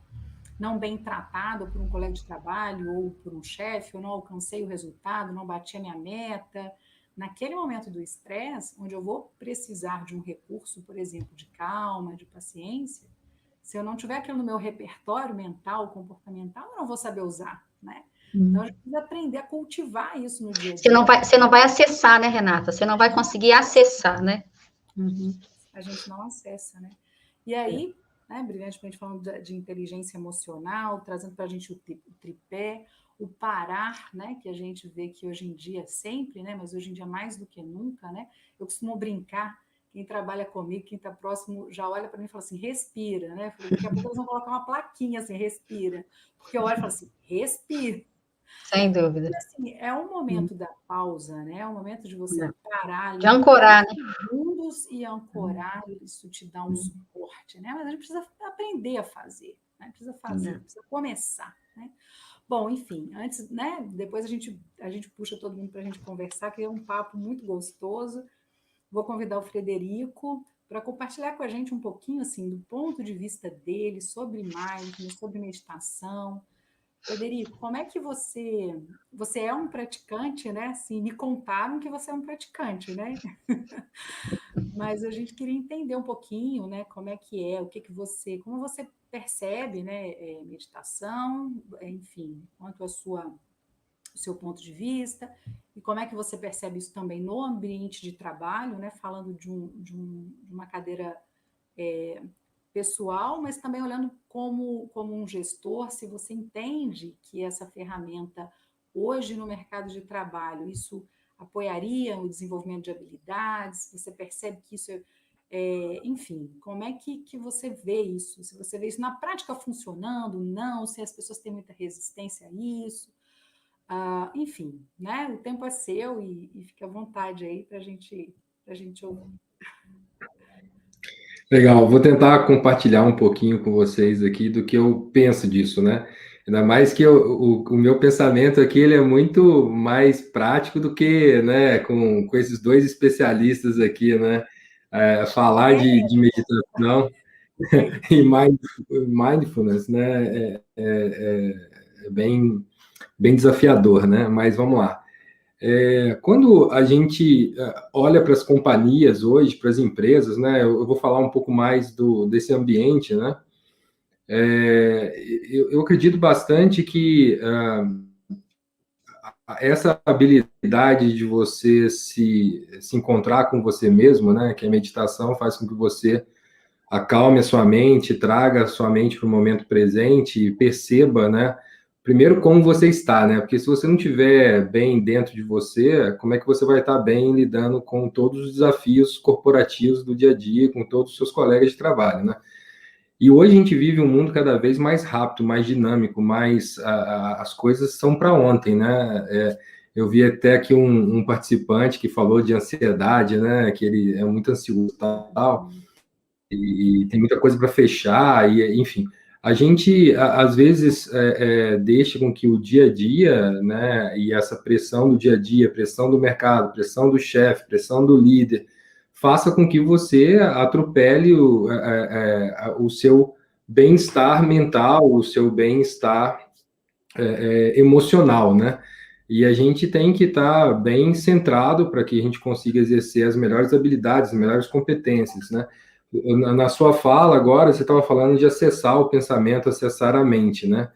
não bem tratado por um colega de trabalho ou por um chefe, eu não alcancei o resultado, não bati a minha meta. Naquele momento do estresse, onde eu vou precisar de um recurso, por exemplo, de calma, de paciência, se eu não tiver aquilo no meu repertório mental, comportamental, eu não vou saber usar, né? Então, a gente precisa aprender a cultivar isso no dia a dia. Você não vai acessar, né, Renata? Você não vai conseguir acessar, né? A gente não acessa, né? E aí, né, brilhantemente falando de inteligência emocional, trazendo para a gente o tripé, o parar, né, que a gente vê que hoje em dia sempre, né, mas hoje em dia mais do que nunca, né, eu costumo brincar, quem trabalha comigo, quem está próximo, já olha para mim e fala assim, respira, né, daqui a pouco eles vão colocar uma plaquinha assim, respira, porque eu olho e falo assim, respira. Sem dúvida. E, assim, é o momento da pausa, né? É o momento de você parar ali de ancorar, né? segundos e ancorar, isso te dá um suporte, né? Mas a gente precisa aprender a fazer, né? Precisa fazer, precisa começar, né? Bom, enfim, antes, né? Depois a gente puxa todo mundo para a gente conversar, que é um papo muito gostoso. Vou convidar o Frederico para compartilhar com a gente um pouquinho, assim, do ponto de vista dele sobre mindfulness, sobre meditação. Frederico, como é que você é um praticante, né? Assim, me contaram que você é um praticante, né? Mas a gente queria entender um pouquinho, né? Como é que é, como você percebe, né? Meditação, enfim, quanto o seu ponto de vista e como é que você percebe isso também no ambiente de trabalho, né? Falando de uma cadeira pessoal, mas também olhando como um gestor, se você entende que essa ferramenta hoje no mercado de trabalho, isso apoiaria o desenvolvimento de habilidades, você percebe que isso Enfim, como é que você vê isso? Se você vê isso na prática funcionando, não, se as pessoas têm muita resistência a isso. Enfim, né? O tempo é seu e fique à vontade aí para a gente ouvir. Legal, vou tentar compartilhar um pouquinho com vocês aqui do que eu penso disso, né? Ainda mais que o meu pensamento aqui ele é muito mais prático do que, né, com esses dois especialistas aqui, né? Falar de meditação e mindfulness, né? É bem desafiador, né? Mas vamos lá. Quando a gente olha para as companhias hoje, para as empresas, né? Eu vou falar um pouco mais desse ambiente, né? Eu acredito bastante que essa habilidade de você se encontrar com você mesmo, né? Que a meditação faz com que você acalme a sua mente, traga a sua mente para o momento presente e perceba, né? Primeiro, como você está, né? Porque se você não estiver bem dentro de você, como é que você vai estar bem lidando com todos os desafios corporativos do dia a dia, com todos os seus colegas de trabalho, né? E hoje a gente vive um mundo cada vez mais rápido, mais dinâmico, as coisas são para ontem, né? Eu vi até aqui um participante que falou de ansiedade, né? Que ele é muito ansioso e tal, e tem muita coisa para fechar, e enfim. A gente, às vezes, deixa com que o dia a dia, né, e essa pressão do dia a dia, pressão do mercado, pressão do chefe, pressão do líder, faça com que você atropele o seu bem-estar mental, o seu bem-estar emocional, né? E a gente tem que estar bem centrado para que a gente consiga exercer as melhores habilidades, as melhores competências, né? Na sua fala agora, você estava falando de acessar o pensamento, acessar a mente, né?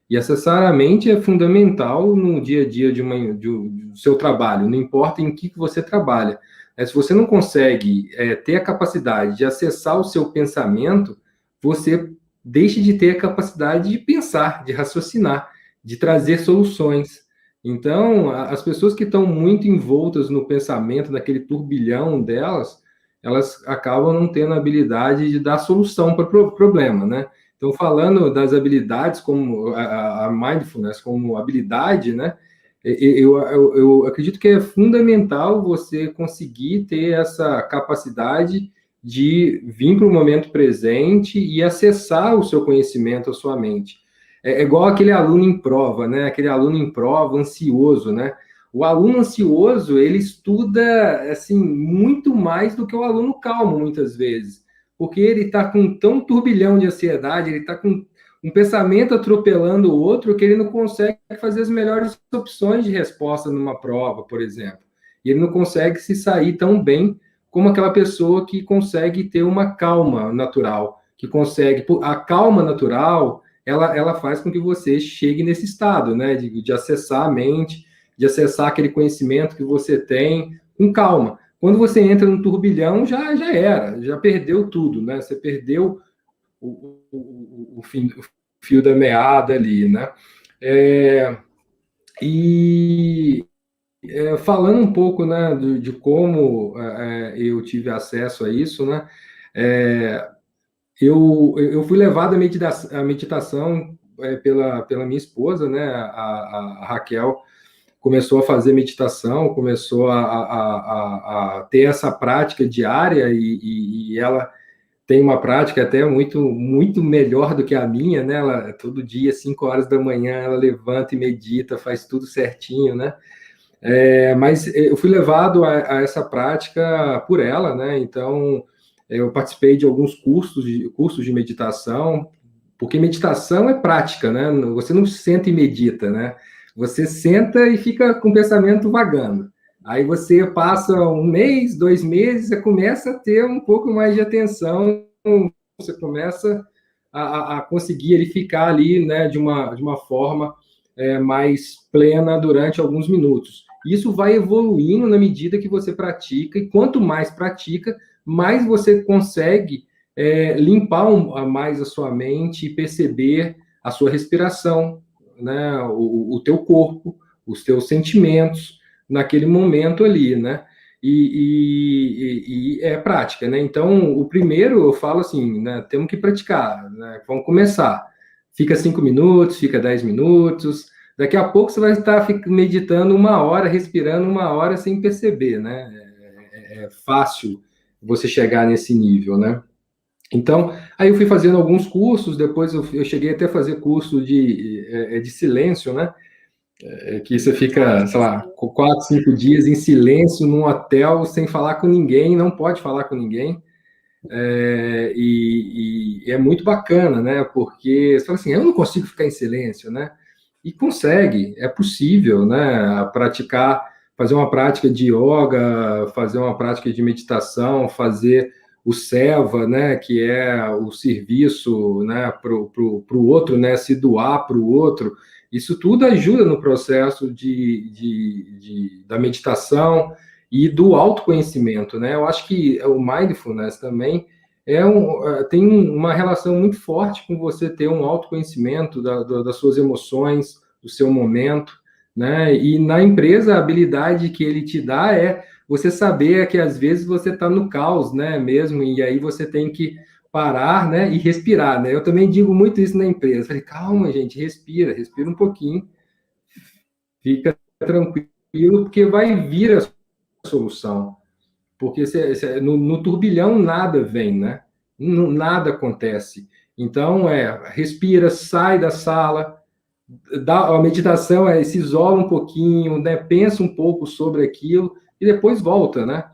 E acessar a mente é fundamental no dia a dia do seu trabalho, não importa em que você trabalha. Se você não consegue ter a capacidade de acessar o seu pensamento, você deixa de ter a capacidade de pensar, de raciocinar, de trazer soluções. Então, as pessoas que estão muito envoltas no pensamento, naquele turbilhão delas, elas acabam não tendo a habilidade de dar solução para o problema, né? Então, falando das habilidades como a mindfulness, como habilidade, né? Eu acredito que é fundamental você conseguir ter essa capacidade de vir para o momento presente e acessar o seu conhecimento, a sua mente. É igual aquele aluno em prova, né? Aquele aluno em prova ansioso, né? O aluno ansioso, ele estuda, assim, muito mais do que o aluno calmo, muitas vezes. Porque ele está com tão turbilhão de ansiedade, ele está com um pensamento atropelando o outro, que ele não consegue fazer as melhores opções de resposta numa prova, por exemplo. E ele não consegue se sair tão bem como aquela pessoa que consegue ter uma calma natural, que consegue... A calma natural, ela faz com que você chegue nesse estado, né? De acessar a mente, de acessar aquele conhecimento que você tem com calma. Quando você entra no turbilhão, já era, já perdeu tudo, né? Você perdeu o fio da meada ali, né? Falando um pouco, né, de como eu tive acesso a isso, né? Eu fui levado à meditação pela minha esposa, né? A Raquel começou a fazer meditação, começou a ter essa prática diária e ela tem uma prática até muito, muito melhor do que a minha, né? Ela, todo dia, 5 horas da manhã, ela levanta e medita, faz tudo certinho, né? Mas eu fui levado a essa prática por ela, né? Então, eu participei de alguns cursos de meditação, porque meditação é prática, né? Você não senta e medita, né? Você senta e fica com o pensamento vagando. Aí você passa 1 mês, 2 meses, você começa a ter um pouco mais de atenção, você começa a conseguir ele ficar ali, né, de uma forma mais plena durante alguns minutos. Isso vai evoluindo na medida que você pratica, e quanto mais pratica, mais você consegue limpar mais a sua mente e perceber a sua respiração, né, o teu corpo, os teus sentimentos naquele momento ali, né? e é prática, né? Então, o primeiro eu falo assim, né? Temos que praticar, né? Vamos começar. Fica 5 minutos, fica 10 minutos. Daqui a pouco você vai estar meditando 1 hora, respirando 1 hora sem perceber, né? É fácil você chegar nesse nível, né? Então, aí eu fui fazendo alguns cursos, depois eu cheguei até a fazer curso de silêncio, né? Que você fica, sei lá, 4, 5 dias em silêncio num hotel, sem falar com ninguém, não pode falar com ninguém. E é muito bacana, né? Porque você fala assim, eu não consigo ficar em silêncio, né? E consegue, é possível, né? Praticar, fazer uma prática de yoga, fazer uma prática de meditação, fazer o seva, né? Que é o serviço, né? Pro outro, né? Se doar para o outro. Isso tudo ajuda no processo da meditação e do autoconhecimento, né? Eu acho que o mindfulness também tem uma relação muito forte com você ter um autoconhecimento das suas emoções, do seu momento, né? E na empresa, a habilidade que ele te dá é você saber que às vezes você está no caos, né? Mesmo, e aí você tem que parar, né? E respirar, né? Eu também digo muito isso na empresa. Falei, calma, gente, respira um pouquinho, fica tranquilo, porque vai vir a solução. Porque no turbilhão nada vem, né? Nada acontece. Então, respira, sai da sala, a meditação se isola um pouquinho, né? Pensa um pouco sobre aquilo e depois volta, né?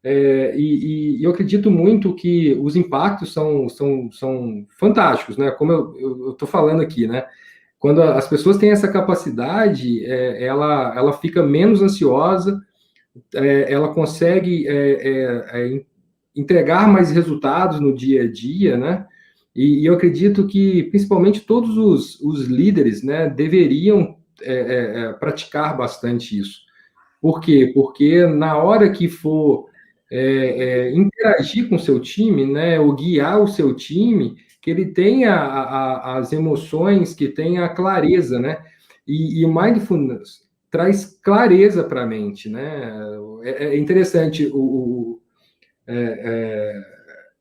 E eu acredito muito que os impactos são fantásticos, né? Como eu estou falando aqui, né? Quando as pessoas têm essa capacidade, ela fica menos ansiosa, ela consegue entregar mais resultados no dia a dia, né? E eu acredito que, principalmente, todos os líderes, né, deveriam praticar bastante isso. Por quê? Porque na hora que for interagir com o seu time, né, ou guiar o seu time, que ele tenha as emoções, que tenha a clareza, né? E mindfulness traz clareza para a mente, né? É interessante.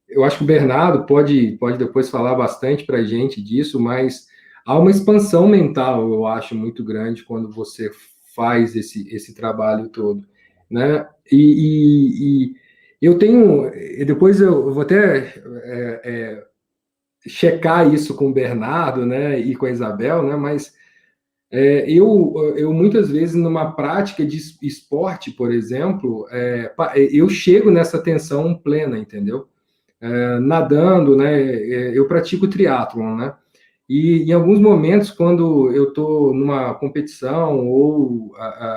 Eu acho que o Bernardo pode depois falar bastante para a gente disso, mas há uma expansão mental, eu acho, muito grande quando você faz esse trabalho todo, né? E eu tenho, depois eu vou até checar isso com o Bernardo, né, e com a Isabel, né, mas eu muitas vezes numa prática de esporte, por exemplo, eu chego nessa tensão plena, entendeu? Nadando, né, eu pratico triatlon, né, e em alguns momentos, quando eu estou numa competição ou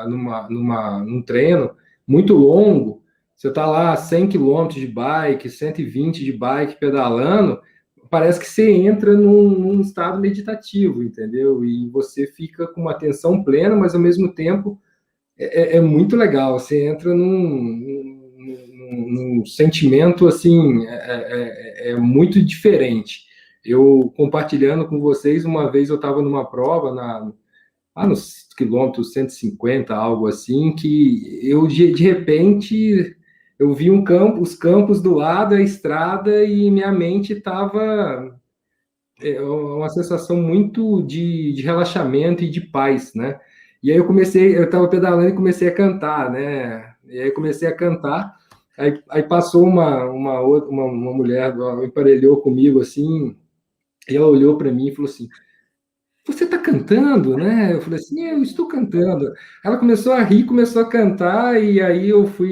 num treino muito longo, você está lá 100 quilômetros de bike, 120 de bike pedalando, parece que você entra num estado meditativo, entendeu? E você fica com uma atenção plena, mas ao mesmo tempo é muito legal. Você entra num sentimento assim, muito diferente. Eu compartilhando com vocês, uma vez eu estava numa prova nos quilômetros 150, algo assim, que eu de repente eu vi os campos do lado, a estrada, e minha mente estava uma sensação muito de relaxamento e de paz, né? E aí eu estava pedalando e comecei a cantar, né? E aí comecei a cantar, aí passou uma mulher, emparelhou comigo assim, e ela olhou para mim e falou assim, você está cantando, né? Eu falei assim, eu estou cantando. Ela começou a rir, começou a cantar, e aí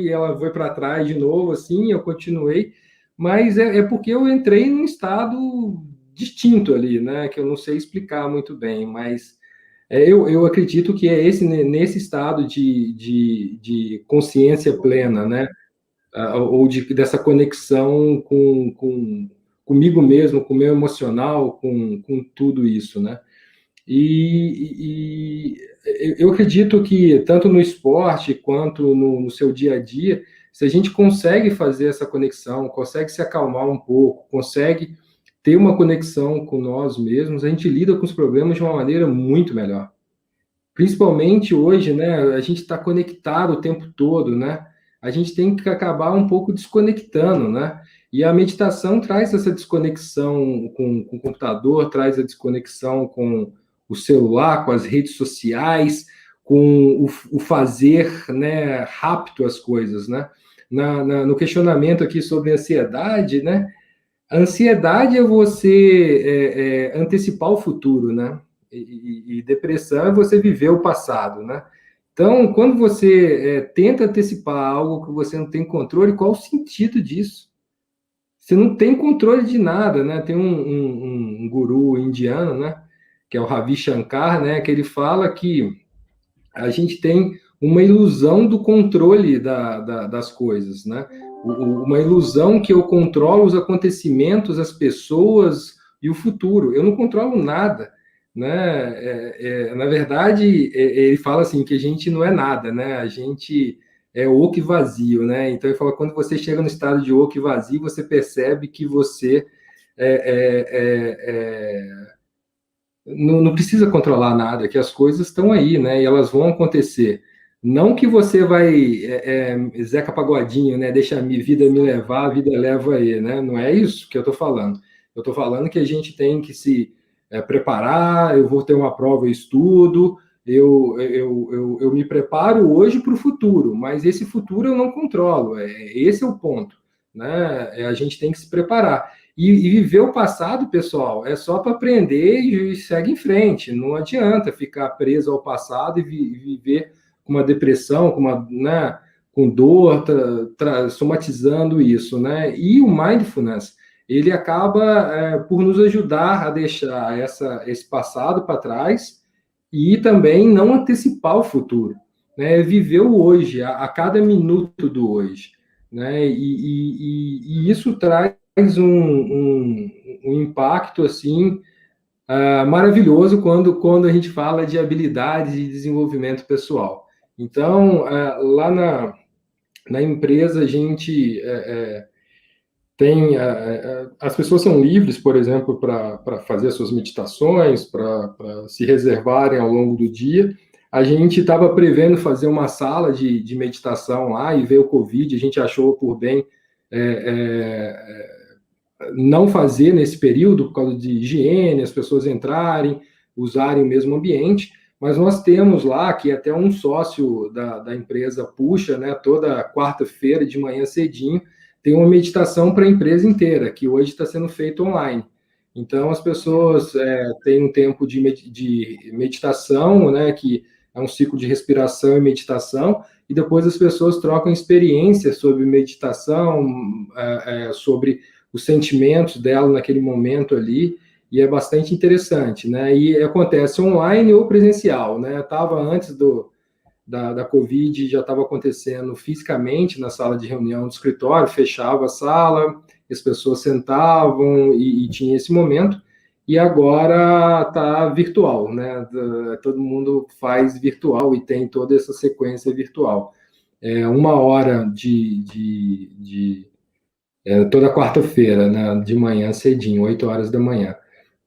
ela foi para trás de novo, assim, eu continuei, mas é porque eu entrei num estado distinto ali, né? Que eu não sei explicar muito bem, mas eu acredito que é nesse estado de consciência plena, né? Ou dessa conexão comigo mesmo, com o meu emocional, com tudo isso, né? E eu acredito que, tanto no esporte quanto no seu dia a dia, se a gente consegue fazer essa conexão, consegue se acalmar um pouco, consegue ter uma conexão com nós mesmos, a gente lida com os problemas de uma maneira muito melhor. Principalmente hoje, né? A gente está conectado o tempo todo, né? a gente tem que acabar um pouco desconectando, né? E a meditação traz essa desconexão com o computador, traz a desconexão com o celular, com as redes sociais, com o fazer, né, rápido as coisas, né? No questionamento aqui sobre ansiedade, né? A ansiedade é você antecipar o futuro, né? E depressão é você viver o passado, né? Então, quando você tenta antecipar algo que você não tem controle, qual o sentido disso? Você não tem controle de nada, né? Tem um guru indiano, né? Que é o Ravi Shankar, né? Que ele fala que a gente tem uma ilusão do controle das coisas, né? Uma ilusão que eu controlo os acontecimentos, as pessoas e o futuro. Eu não controlo nada, né? Na verdade, ele fala assim que a gente não é nada, né? A gente é oco e vazio, né? Então ele fala quando você chega no estado de oco e vazio, você percebe que você não precisa controlar nada, que as coisas estão aí, né? E elas vão acontecer. Não que você vai Zeca Pagodinho, né? Deixa a vida me levar, a vida leva aí, né? Não é isso que eu estou falando. Eu estou falando que a gente tem que se preparar. Eu vou ter uma prova, eu estudo. Eu me preparo hoje para o futuro, mas esse futuro eu não controlo. Esse é o ponto, né? A gente tem que se preparar. E viver o passado, pessoal, é só para aprender e segue em frente. Não adianta ficar preso ao passado e viver com uma depressão, né, com dor, somatizando isso, né? E o mindfulness, ele acaba por nos ajudar a deixar esse passado para trás e também não antecipar o futuro, né? Viver o hoje, a cada minuto do hoje, né? E isso traz um impacto assim maravilhoso quando a gente fala de habilidades e desenvolvimento pessoal. Então, lá na empresa, a gente tem... as pessoas são livres, por exemplo, para fazer suas meditações, para se reservarem ao longo do dia. A gente estava prevendo fazer uma sala de meditação lá e veio o Covid, a gente achou por bem não fazer nesse período, por causa de higiene, as pessoas entrarem, usarem o mesmo ambiente, mas nós temos lá, que até um sócio da empresa puxa, né, toda quarta-feira de manhã cedinho, tem uma meditação para a empresa inteira, que hoje está sendo feita online. Então, as pessoas têm um tempo de meditação, né, que é um ciclo de respiração e meditação, e depois as pessoas trocam experiências sobre meditação, sobre os sentimentos dela naquele momento ali, e é bastante interessante, né? E acontece online ou presencial, né? Estava antes da Covid, já estava acontecendo fisicamente na sala de reunião do escritório, fechava a sala, as pessoas sentavam e tinha esse momento, e agora está virtual, né? Todo mundo faz virtual e tem toda essa sequência virtual. 1 hora toda quarta-feira, né, de manhã cedinho, 8 horas da manhã.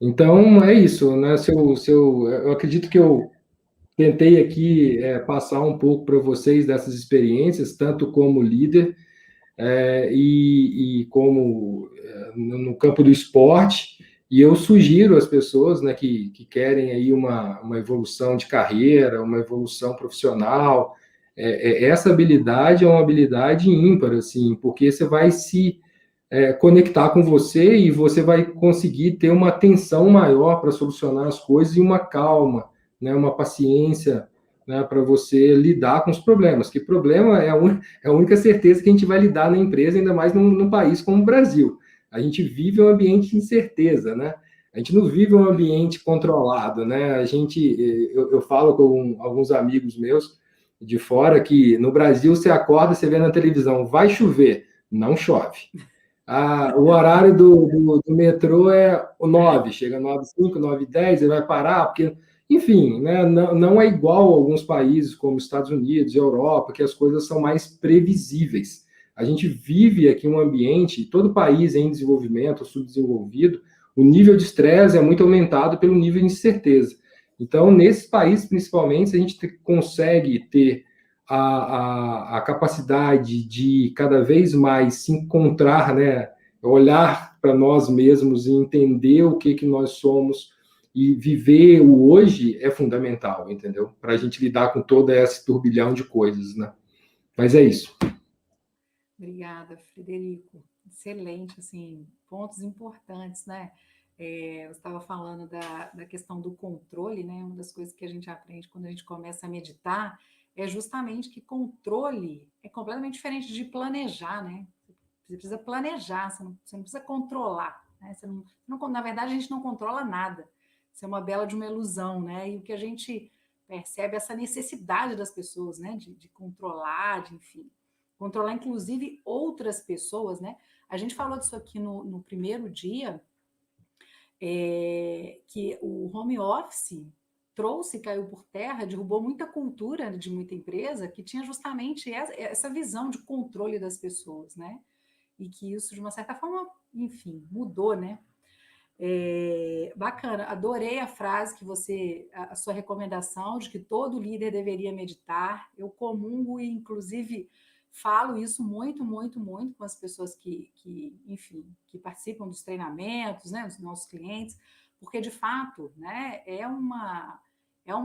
Então, é isso, né? Eu acredito que eu tentei aqui passar um pouco para vocês dessas experiências, tanto como líder e como no campo do esporte, e eu sugiro às pessoas, né, que querem aí uma evolução de carreira, uma evolução profissional, essa habilidade é uma habilidade ímpar, assim, porque você vai se conectar com você e você vai conseguir ter uma atenção maior para solucionar as coisas e uma calma, né, uma paciência, né, para você lidar com os problemas, que problema é a única certeza que a gente vai lidar na empresa, ainda mais num país como o Brasil. A gente vive um ambiente de incerteza, né? A gente não vive um ambiente controlado, né? Eu falo com alguns amigos meus de fora que no Brasil você acorda, você vê na televisão, vai chover, não chove. O horário do metrô é o 9, chega 9h05, 9h10, ele vai parar, porque, enfim, né, não é igual a alguns países como Estados Unidos, Europa, que as coisas são mais previsíveis. A gente vive aqui um ambiente, todo país em desenvolvimento, subdesenvolvido, o nível de estresse é muito aumentado pelo nível de incerteza. Então, nesses países, principalmente, a gente consegue ter a capacidade de cada vez mais se encontrar, né, olhar para nós mesmos e entender o que nós somos e viver o hoje é fundamental, entendeu? Para a gente lidar com toda esse turbilhão de coisas, né? Mas é isso. Obrigada, Frederico. Excelente, assim, pontos importantes, né? Você estava falando da questão do controle, né? Uma das coisas que a gente aprende quando a gente começa a meditar é justamente que controle é completamente diferente de planejar, né? Você precisa planejar, você não precisa controlar, né? Na verdade, a gente não controla nada. Isso é uma bela de uma ilusão, né? E o que a gente percebe é essa necessidade das pessoas, né? De controlar, de, enfim, controlar inclusive outras pessoas, né? A gente falou disso aqui no primeiro dia, que o home office caiu por terra, derrubou muita cultura de muita empresa que tinha justamente essa visão de controle das pessoas, né? E que isso, de uma certa forma, enfim, mudou, né? Bacana, adorei a frase a sua recomendação de que todo líder deveria meditar. Eu comungo e, inclusive, falo isso muito, muito, muito com as pessoas enfim, que participam dos treinamentos, né, dos nossos clientes, porque, de fato, né, é uma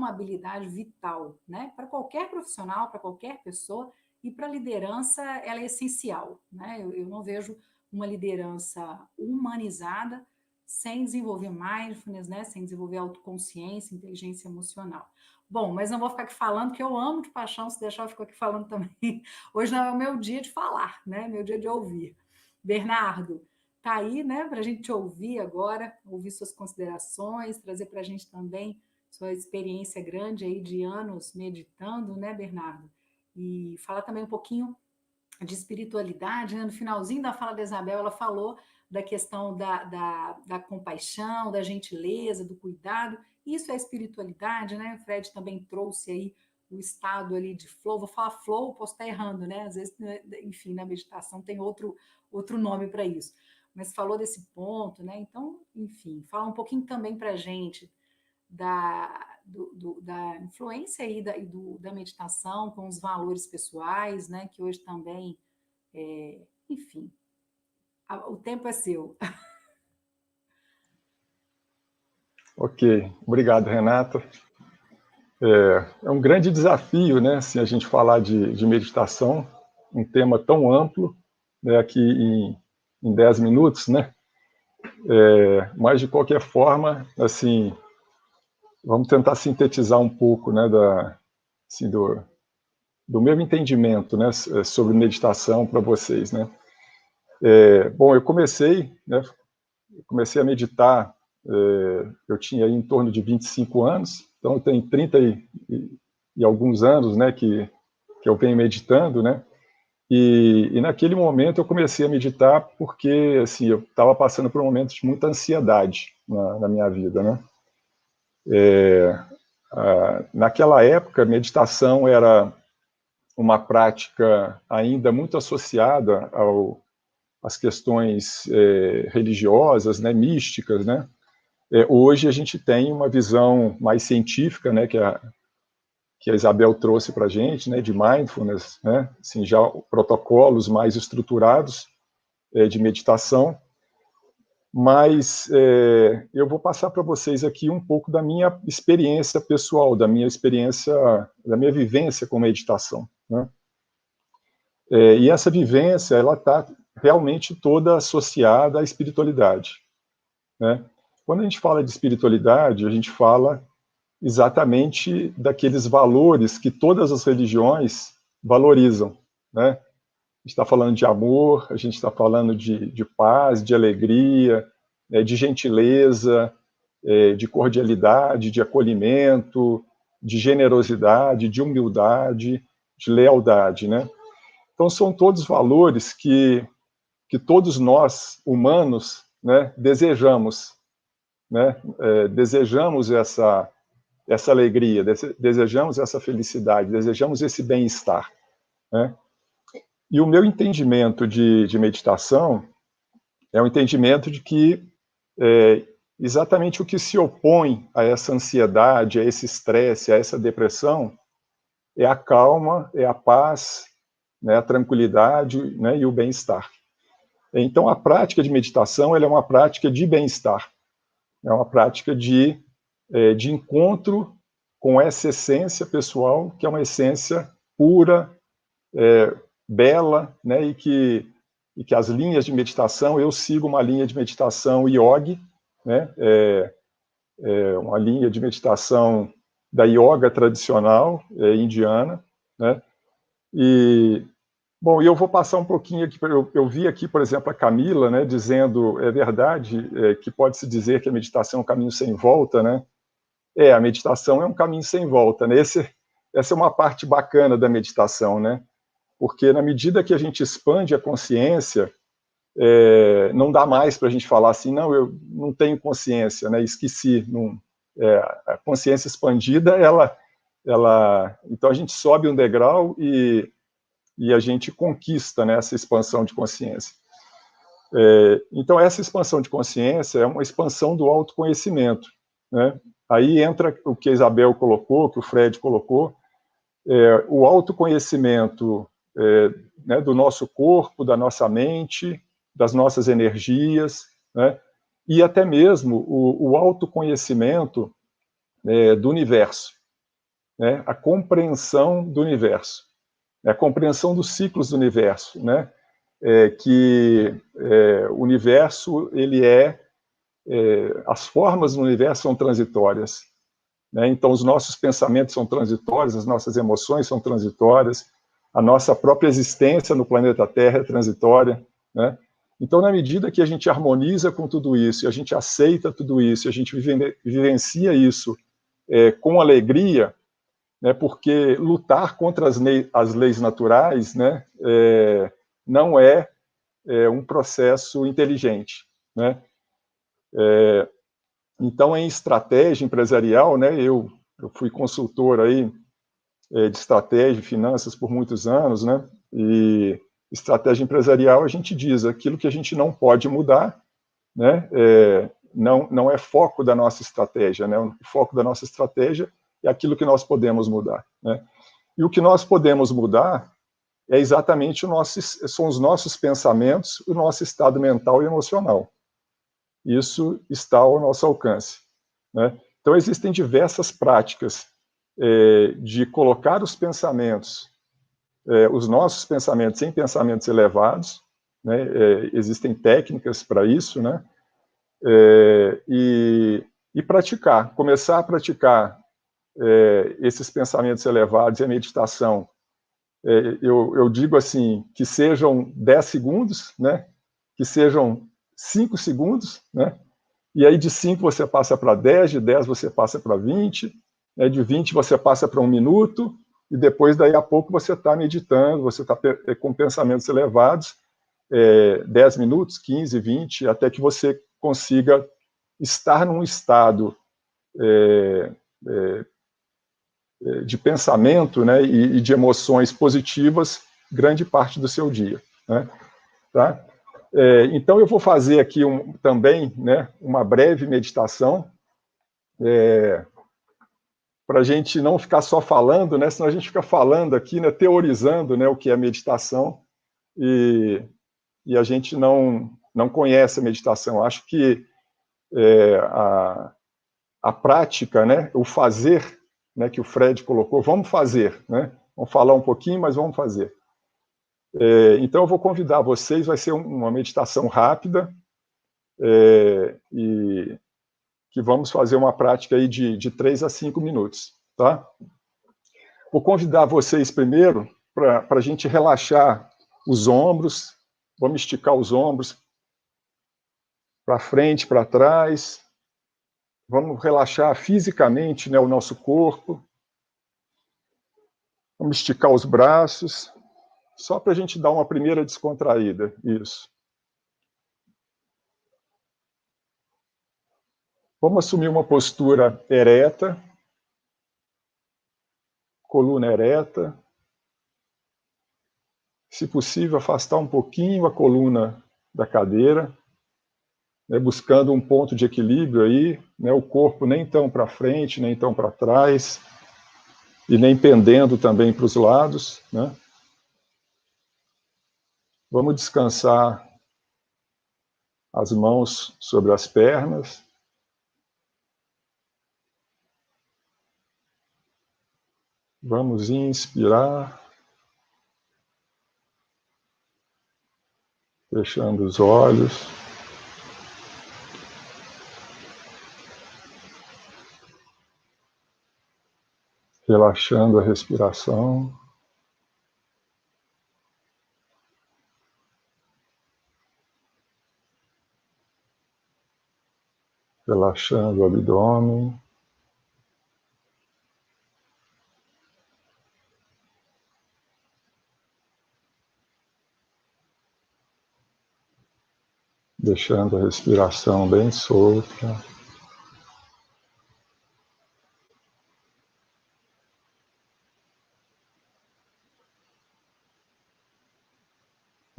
habilidade vital, né, para qualquer profissional, para qualquer pessoa, e para a liderança ela é essencial, né? Eu não vejo uma liderança humanizada sem desenvolver mindfulness, né? Sem desenvolver autoconsciência, inteligência emocional. Bom, mas não vou ficar aqui falando, que eu amo de paixão, se deixar eu fico aqui falando também. Hoje não é o meu dia de falar, né? Meu dia de ouvir. Bernardo, tá aí, né? Para a gente te ouvir agora, ouvir suas considerações, trazer para a gente também sua experiência grande aí de anos meditando, né, Bernardo? E falar também um pouquinho de espiritualidade, né? No finalzinho da fala da Isabel, ela falou da questão da compaixão, da gentileza, do cuidado. Isso é espiritualidade, né? O Fred também trouxe aí o estado ali de flow. Vou falar flow, posso estar errando, né? Às vezes, enfim, na meditação tem outro nome para isso. Mas falou desse ponto, né? Então, enfim, fala um pouquinho também para a gente da influência aí da meditação com os valores pessoais, né? Que hoje também, enfim, o tempo é seu. Ok, obrigado, Renata. É um grande desafio, né, se a gente falar de meditação, um tema tão amplo, né, aqui em 10 minutos, né? Mas, de qualquer forma, assim, vamos tentar sintetizar um pouco, né, assim, do meu entendimento, né, sobre meditação para vocês, né? Bom, eu comecei a meditar, eu tinha aí em torno de 25 anos, então eu tenho 30 e alguns anos, né, que eu venho meditando, né? E naquele momento eu comecei a meditar porque, assim, eu estava passando por um momento de muita ansiedade na minha vida, né? Naquela época, meditação era uma prática ainda muito associada às questões religiosas, né, místicas, né? Hoje a gente tem uma visão mais científica, né, que a Isabel trouxe para a gente, né, de mindfulness, né, assim, já protocolos mais estruturados de meditação, mas eu vou passar para vocês aqui um pouco da minha experiência pessoal, da minha vivência com meditação, né? E essa vivência, ela está realmente toda associada à espiritualidade, né? Quando a gente fala de espiritualidade, a gente fala exatamente daqueles valores que todas as religiões valorizam, né? A gente está falando de amor, a gente está falando de paz, de alegria, de gentileza, de cordialidade, de acolhimento, de generosidade, de humildade, de lealdade, né? Então, são todos valores que todos nós, humanos, né, desejamos, né? Desejamos essa alegria, desejamos essa felicidade, desejamos esse bem-estar, né? E o meu entendimento de meditação é um entendimento de que exatamente o que se opõe a essa ansiedade, a esse estresse, a essa depressão, é a calma, é a paz, né, a tranquilidade, né, e o bem-estar. Então, a prática de meditação ela é uma prática de bem-estar, é uma prática de encontro com essa essência pessoal, que é uma essência pura, bela, né, e que as linhas de meditação, eu sigo uma linha de meditação yogi, né, uma linha de meditação da yoga tradicional indiana, né, e, bom, eu vou passar um pouquinho aqui, eu vi aqui, por exemplo, a Camila, né, dizendo, é verdade, que pode-se dizer que a meditação é um caminho sem volta, né, a meditação é um caminho sem volta, né, essa é uma parte bacana da meditação, né, porque na medida que a gente expande a consciência, não dá mais para a gente falar assim, não, eu não tenho consciência, né, esqueci, não, a consciência expandida, então a gente sobe um degrau e a gente conquista, né, essa expansão de consciência. Então essa expansão de consciência é uma expansão do autoconhecimento, né? Aí entra o que a Isabel colocou, que o Fred colocou, o autoconhecimento né, do nosso corpo, da nossa mente, das nossas energias, né, e até mesmo o autoconhecimento do universo, né, a compreensão do universo, a compreensão dos ciclos do universo, né, que o universo, ele as formas do universo são transitórias, né, então os nossos pensamentos são transitórios, as nossas emoções são transitórias, a nossa própria existência no planeta Terra é transitória, né? Então, na medida que a gente harmoniza com tudo isso, e a gente aceita tudo isso, e a gente vivencia isso com alegria, né, porque lutar contra as leis naturais, né, não é um processo inteligente, né? Então, em estratégia empresarial, né, eu fui consultor aí de estratégia e finanças por muitos anos, né, e estratégia empresarial a gente diz aquilo que a gente não pode mudar, né, não é foco da nossa estratégia, né, o foco da nossa estratégia é aquilo que nós podemos mudar, né, e o que nós podemos mudar é exatamente são os nossos pensamentos, o nosso estado mental e emocional. Isso está ao nosso alcance, né? Então existem diversas práticas de colocar os pensamentos, os nossos pensamentos em pensamentos elevados, né? Existem técnicas para isso, né? E praticar, começar a praticar esses pensamentos elevados e a meditação. Eu digo assim, que sejam 10 segundos, né? Que sejam 5 segundos, né? E aí de 5 você passa para 10, de 10 você passa para 20, né? De 20 você passa para 1 minuto, e depois daí a pouco você está meditando, você está com pensamentos elevados, 10 minutos, 15, 20, até que você consiga estar num estado de pensamento, né, e de emoções positivas grande parte do seu dia, né, tá? Então eu vou fazer aqui também, né, uma breve meditação, para a gente não ficar só falando, né, senão a gente fica falando aqui, né, teorizando, né, o que é meditação, e a gente não conhece a meditação. Acho que a prática, né, o fazer, né, que o Fred colocou, vamos fazer, né? Vamos falar um pouquinho, mas vamos fazer. Então eu vou convidar vocês, vai ser uma meditação rápida, e que vamos fazer uma prática aí de 3 a 5 minutos, tá? Vou convidar vocês primeiro para a gente relaxar os ombros, vamos esticar os ombros para frente, para trás, vamos relaxar fisicamente, né, o nosso corpo. Vamos esticar os braços, só para a gente dar uma primeira descontraída. Isso. Vamos assumir uma postura ereta, coluna ereta. Se possível, afastar um pouquinho a coluna da cadeira, né, buscando um ponto de equilíbrio aí, né, o corpo nem tão para frente, nem tão para trás. e nem pendendo também para os lados, né? Vamos descansar as mãos sobre as pernas. Vamos inspirar, fechando os olhos. Relaxando a respiração. Relaxando o abdômen. Deixando a respiração bem solta.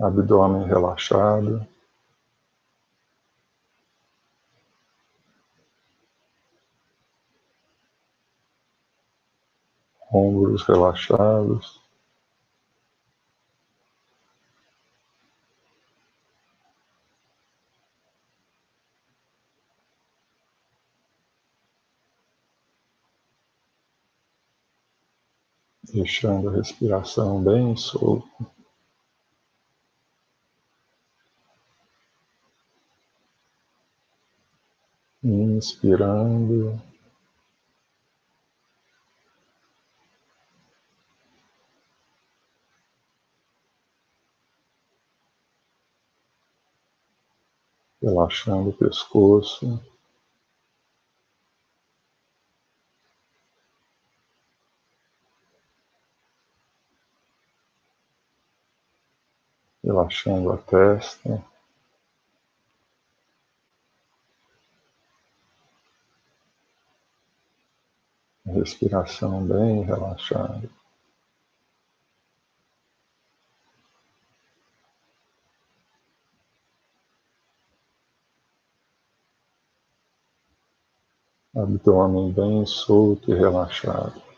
Abdômen relaxado. Ombros relaxados. Deixando a respiração bem solta. Inspirando. Relaxando o pescoço. Relaxando a testa. Respiração bem relaxada. Abdômen bem solto e relaxado.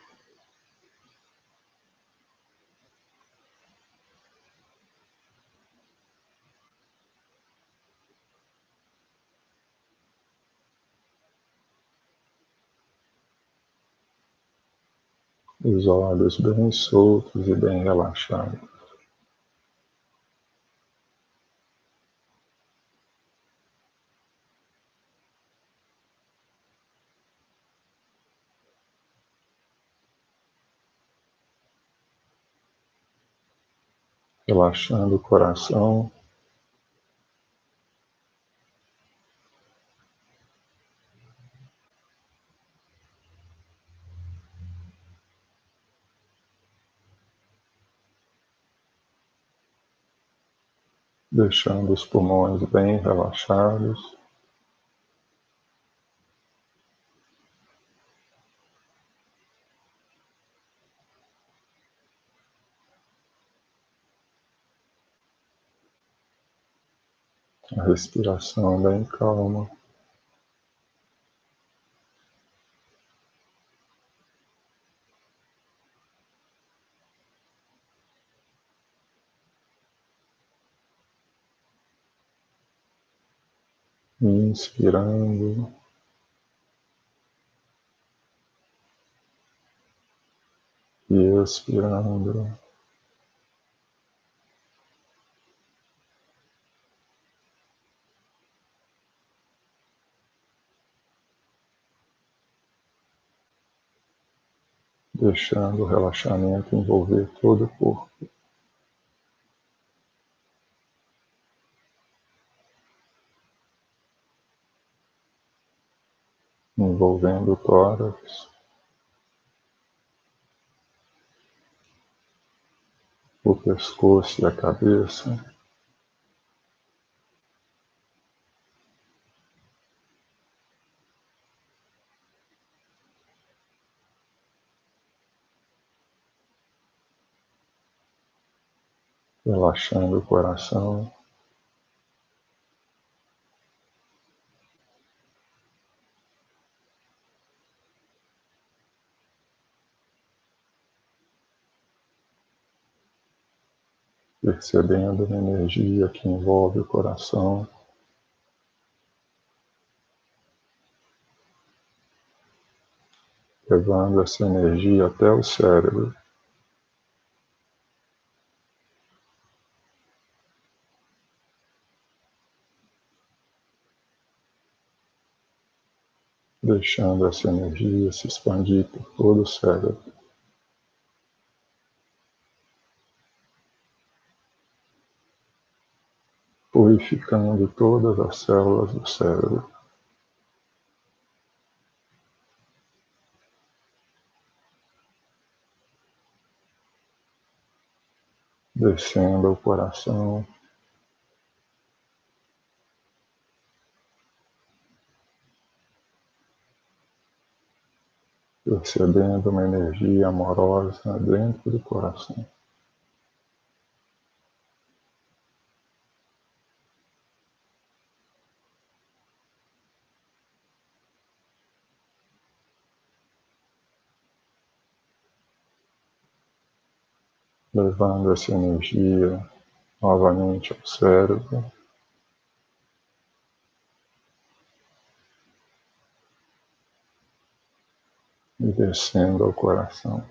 Os olhos bem soltos e bem relaxados. Relaxando o coração. Deixando os pulmões bem relaxados. A respiração bem calma. Inspirando. E expirando. Deixando o relaxamento envolver todo o corpo. Envolvendo o tórax. O pescoço e a cabeça. Relaxando o coração. percebendo a energia que envolve o coração, levando essa energia até o cérebro. Deixando essa energia se expandir por todo o cérebro. Purificando todas as células do cérebro. Descendo ao coração. Percebendo uma energia amorosa dentro do coração. Levando essa energia novamente ao cérebro. E descendo ao coração.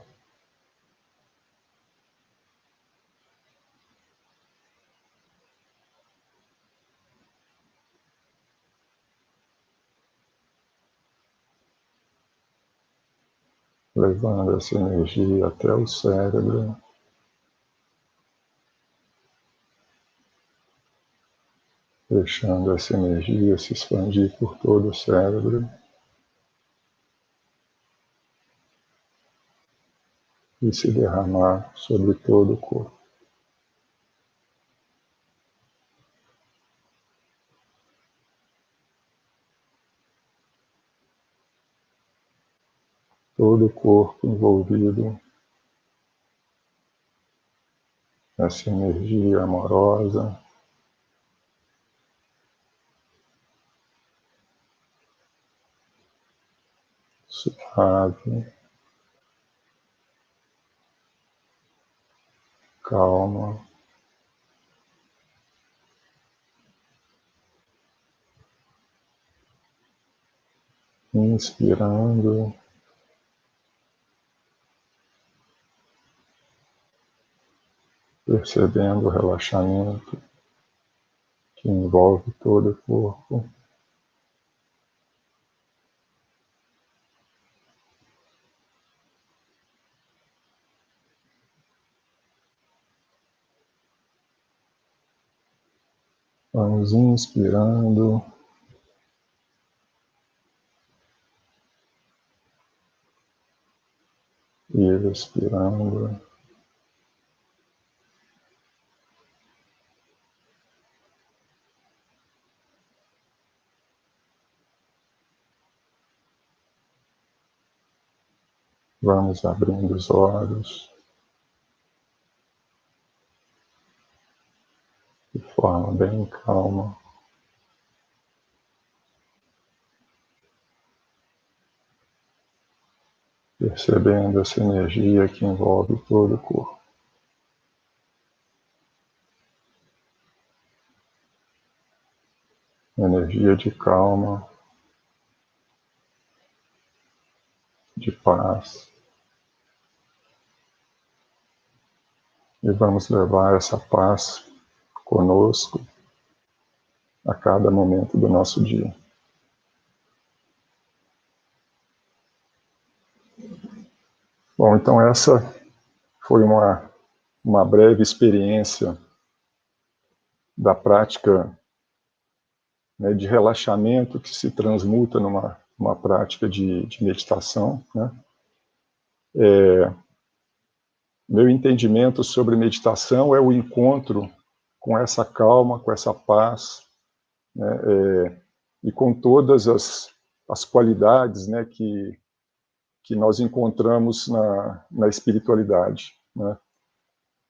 Levando essa energia até o cérebro. Deixando essa energia se expandir por todo o cérebro. E se derramar sobre todo o corpo. Todo o corpo envolvido nessa energia amorosa, suave, calma, inspirando, percebendo o relaxamento que envolve todo o corpo. Vamos inspirando e expirando. Vamos abrindo os olhos de forma bem calma. Percebendo essa energia que envolve todo o corpo. Energia de calma, de paz. E vamos levar essa paz conosco a cada momento do nosso dia. Bom, então essa foi uma breve experiência da prática, né, de relaxamento que se transmuta numa prática de meditação, né? Meu entendimento sobre meditação é o encontro com essa calma, com essa paz, né, e com todas as qualidades, né, que nós encontramos na espiritualidade, né?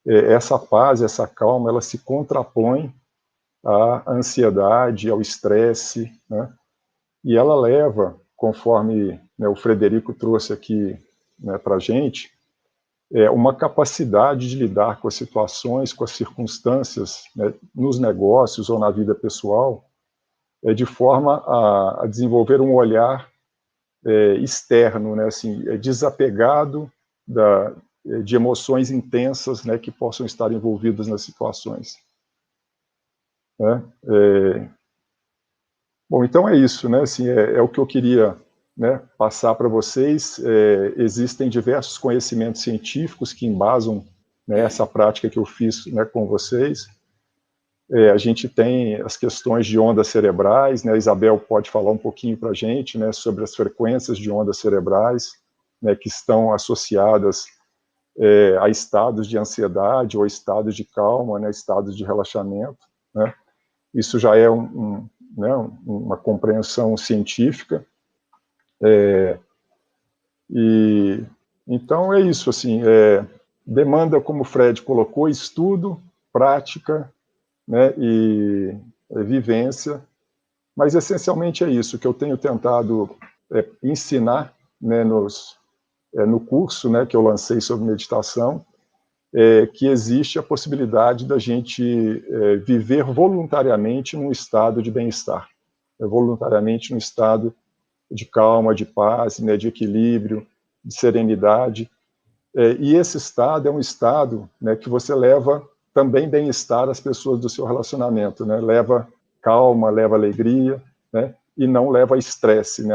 Essa paz, essa calma, ela se contrapõe à ansiedade, ao estresse, né? E ela leva, conforme, né, o Frederico trouxe aqui, né, para a gente, uma capacidade de lidar com as situações, com as circunstâncias, né, nos negócios ou na vida pessoal, de forma a desenvolver um olhar externo, né, assim, desapegado de emoções intensas, né, que possam estar envolvidas nas situações. Né? Bom, então é isso, né? Assim, é o que eu queria, né, passar para vocês. Existem diversos conhecimentos científicos que embasam, né, essa prática que eu fiz, né, com vocês. A gente tem as questões de ondas cerebrais, né? A Isabel pode falar um pouquinho para a gente, né, sobre as frequências de ondas cerebrais, né, que estão associadas a estados de ansiedade ou estados de calma, né, estados de relaxamento, né? Isso já é né, uma compreensão científica. E então é isso, assim, demanda, como o Fred colocou, estudo, prática, né, e vivência, mas essencialmente é isso que eu tenho tentado ensinar, né, no curso, né, que eu lancei sobre meditação, que existe a possibilidade da gente viver voluntariamente num estado de bem-estar, voluntariamente num estado de calma, de paz, né, de equilíbrio, de serenidade. E esse estado é um estado, né, que você leva também bem-estar às pessoas do seu relacionamento, né? Leva calma, leva alegria, né? E não leva estresse, né?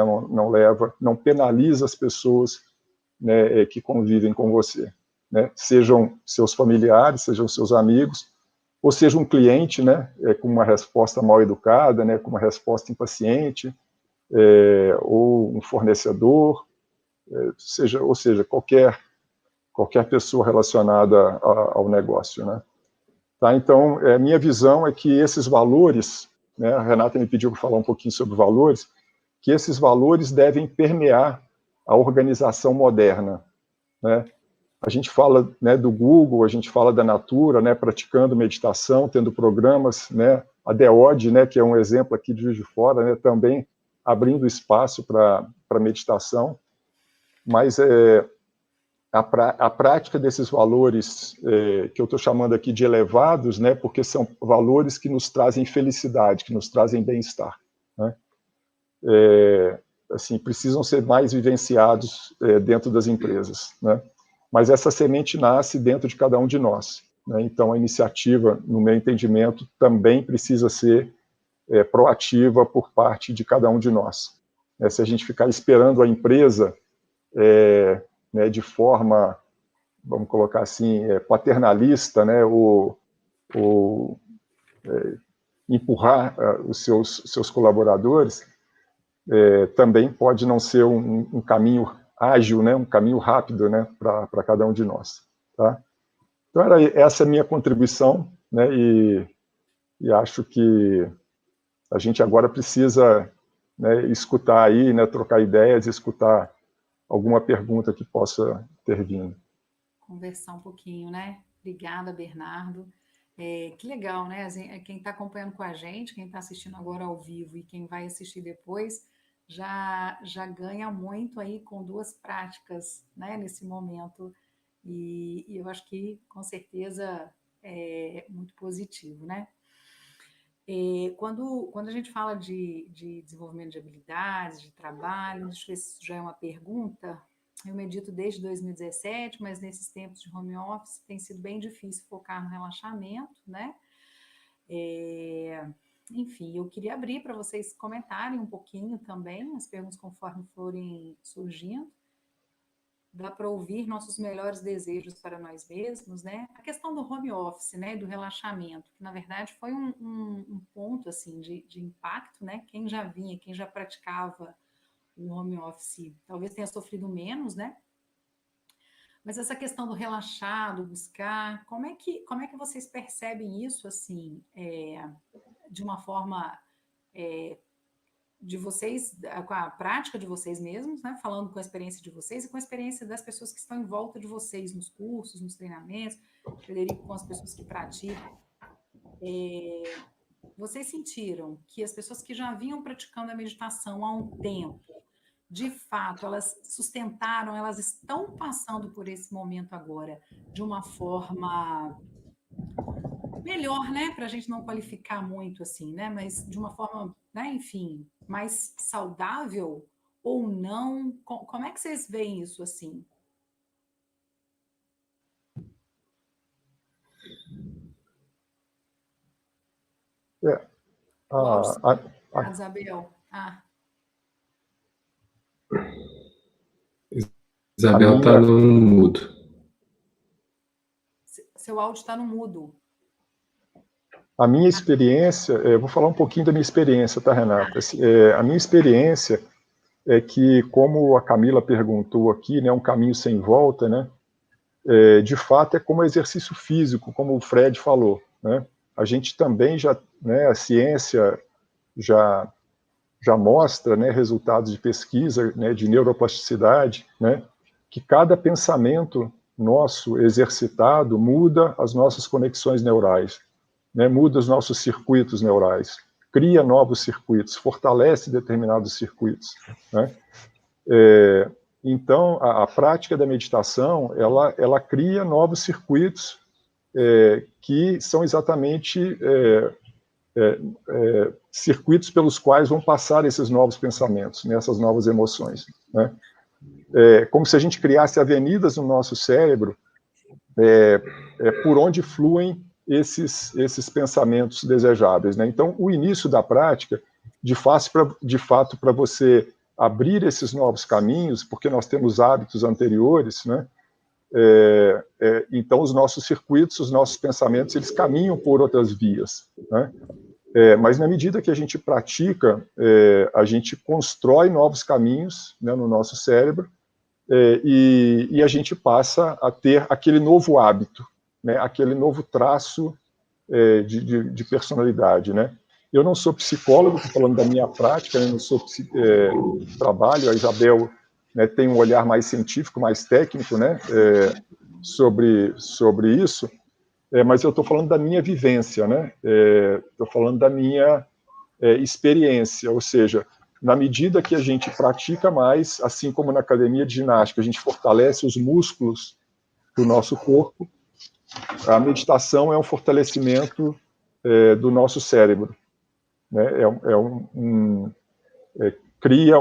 Não penaliza as pessoas, né, que convivem com você, né? Sejam seus familiares, sejam seus amigos, ou seja um cliente, né, com uma resposta mal educada, né, com uma resposta impaciente, ou um fornecedor, ou seja, qualquer pessoa relacionada ao negócio, né? Tá, então, minha visão é que esses valores, né, a Renata me pediu para falar um pouquinho sobre valores, que esses valores devem permear a organização moderna, né? A gente fala, né, do Google, a gente fala da Natura, né, praticando meditação, tendo programas, né, a DEOD, né, que é um exemplo aqui de Juiz de Fora, né, também abrindo espaço para meditação, mas a prática desses valores que eu estou chamando aqui de elevados, né, porque são valores que nos trazem felicidade, que nos trazem bem-estar, né? Assim, precisam ser mais vivenciados dentro das empresas, né? Mas essa semente nasce dentro de cada um de nós, né? Então a iniciativa, no meu entendimento, também precisa ser proativa por parte de cada um de nós. Se a gente ficar esperando a empresa né, de forma, vamos colocar assim, paternalista, né, empurrar os seus colaboradores, também pode não ser um caminho ágil, né, um caminho rápido, né, para cada um de nós. Tá? Então, essa é a minha contribuição, né, e acho que a gente agora precisa, né, escutar aí, né, trocar ideias, escutar alguma pergunta que possa ter vindo. Conversar um pouquinho, né? Obrigada, Bernardo. Que legal, né? Quem está acompanhando com a gente, quem está assistindo agora ao vivo e quem vai assistir depois, já ganha muito aí com duas práticas, né, nesse momento. E eu acho que, com certeza, é muito positivo, né? Quando a gente fala de desenvolvimento de habilidades, de trabalho, deixa eu ver se isso já é uma pergunta. Eu medito desde 2017, mas nesses tempos de home office tem sido bem difícil focar no relaxamento, né? Enfim, eu queria abrir para vocês comentarem um pouquinho também, as perguntas conforme forem surgindo. Dá para ouvir nossos melhores desejos para nós mesmos, né? A questão do home office, né, do relaxamento, que na verdade foi um ponto assim de impacto, né? Quem já vinha, quem já praticava o home office, talvez tenha sofrido menos, né? Mas essa questão do relaxar, do buscar, como é que vocês percebem isso assim, de uma forma de vocês, com a prática de vocês mesmos, né? Falando com a experiência de vocês e com a experiência das pessoas que estão em volta de vocês, nos cursos, nos treinamentos, Frederico, com as pessoas que praticam. Vocês sentiram que as pessoas que já vinham praticando a meditação há um tempo de fato, elas sustentaram, elas estão passando por esse momento agora de uma forma melhor, né? Para a gente não qualificar muito assim, né? Mas de uma forma, né? Enfim, mais saudável ou não? Como é que vocês veem isso assim? Isabel. Isabel está no mudo. Seu áudio está no mudo. A minha experiência, eu vou falar um pouquinho da minha experiência, tá, Renata? A minha experiência é que, como a Camila perguntou aqui, né, um caminho sem volta, né? De fato, é como exercício físico, como o Fred falou, né? A gente também já, né, a ciência já mostra, né, resultados de pesquisa, né, de neuroplasticidade, né, que cada pensamento nosso exercitado muda as nossas conexões neurais, né, muda os nossos circuitos neurais, cria novos circuitos, fortalece determinados circuitos, né? Então, a prática da meditação, ela cria novos circuitos que são exatamente circuitos pelos quais vão passar esses novos pensamentos, né, essas novas emoções, né? Como se a gente criasse avenidas no nosso cérebro por onde fluem esses pensamentos desejáveis, né? Então, o início da prática, de fato, para você abrir esses novos caminhos, porque nós temos hábitos anteriores, né? Então, os nossos circuitos, os nossos pensamentos, eles caminham por outras vias, né? Mas, na medida que a gente pratica, a gente constrói novos caminhos, né, no nosso cérebro, e a gente passa a ter aquele novo hábito, né, aquele novo traço de personalidade, né? Eu não sou psicólogo, estou falando da minha prática, né, não sou trabalho, a Isabel, né, tem um olhar mais científico, mais técnico, né, sobre isso, mas eu estou falando da minha vivência, né? Estou falando da minha experiência, ou seja, na medida que a gente pratica mais, assim como na academia de ginástica, a gente fortalece os músculos do nosso corpo, a meditação é um fortalecimento do nosso cérebro, né? Cria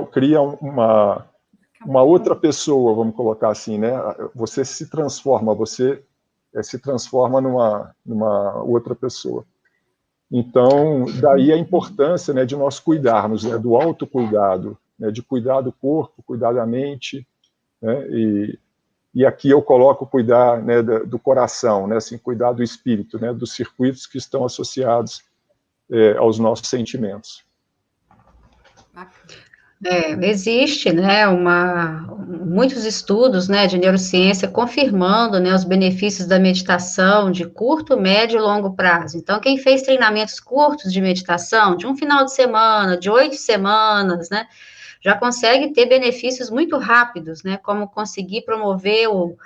uma outra pessoa, vamos colocar assim, né? Você se transforma, numa outra pessoa. Então, daí a importância, né, de nós cuidarmos, né, do autocuidado, né, de cuidar do corpo, cuidar da mente, né, e aqui eu coloco cuidar, né, do coração, né, assim, cuidar do espírito, né, dos circuitos que estão associados aos nossos sentimentos. Existe, né, muitos estudos, né, de neurociência confirmando, né, os benefícios da meditação de curto, médio e longo prazo. Então, quem fez treinamentos curtos de meditação, de um final de semana, de 8 semanas, né, já consegue ter benefícios muito rápidos, né, como conseguir promover o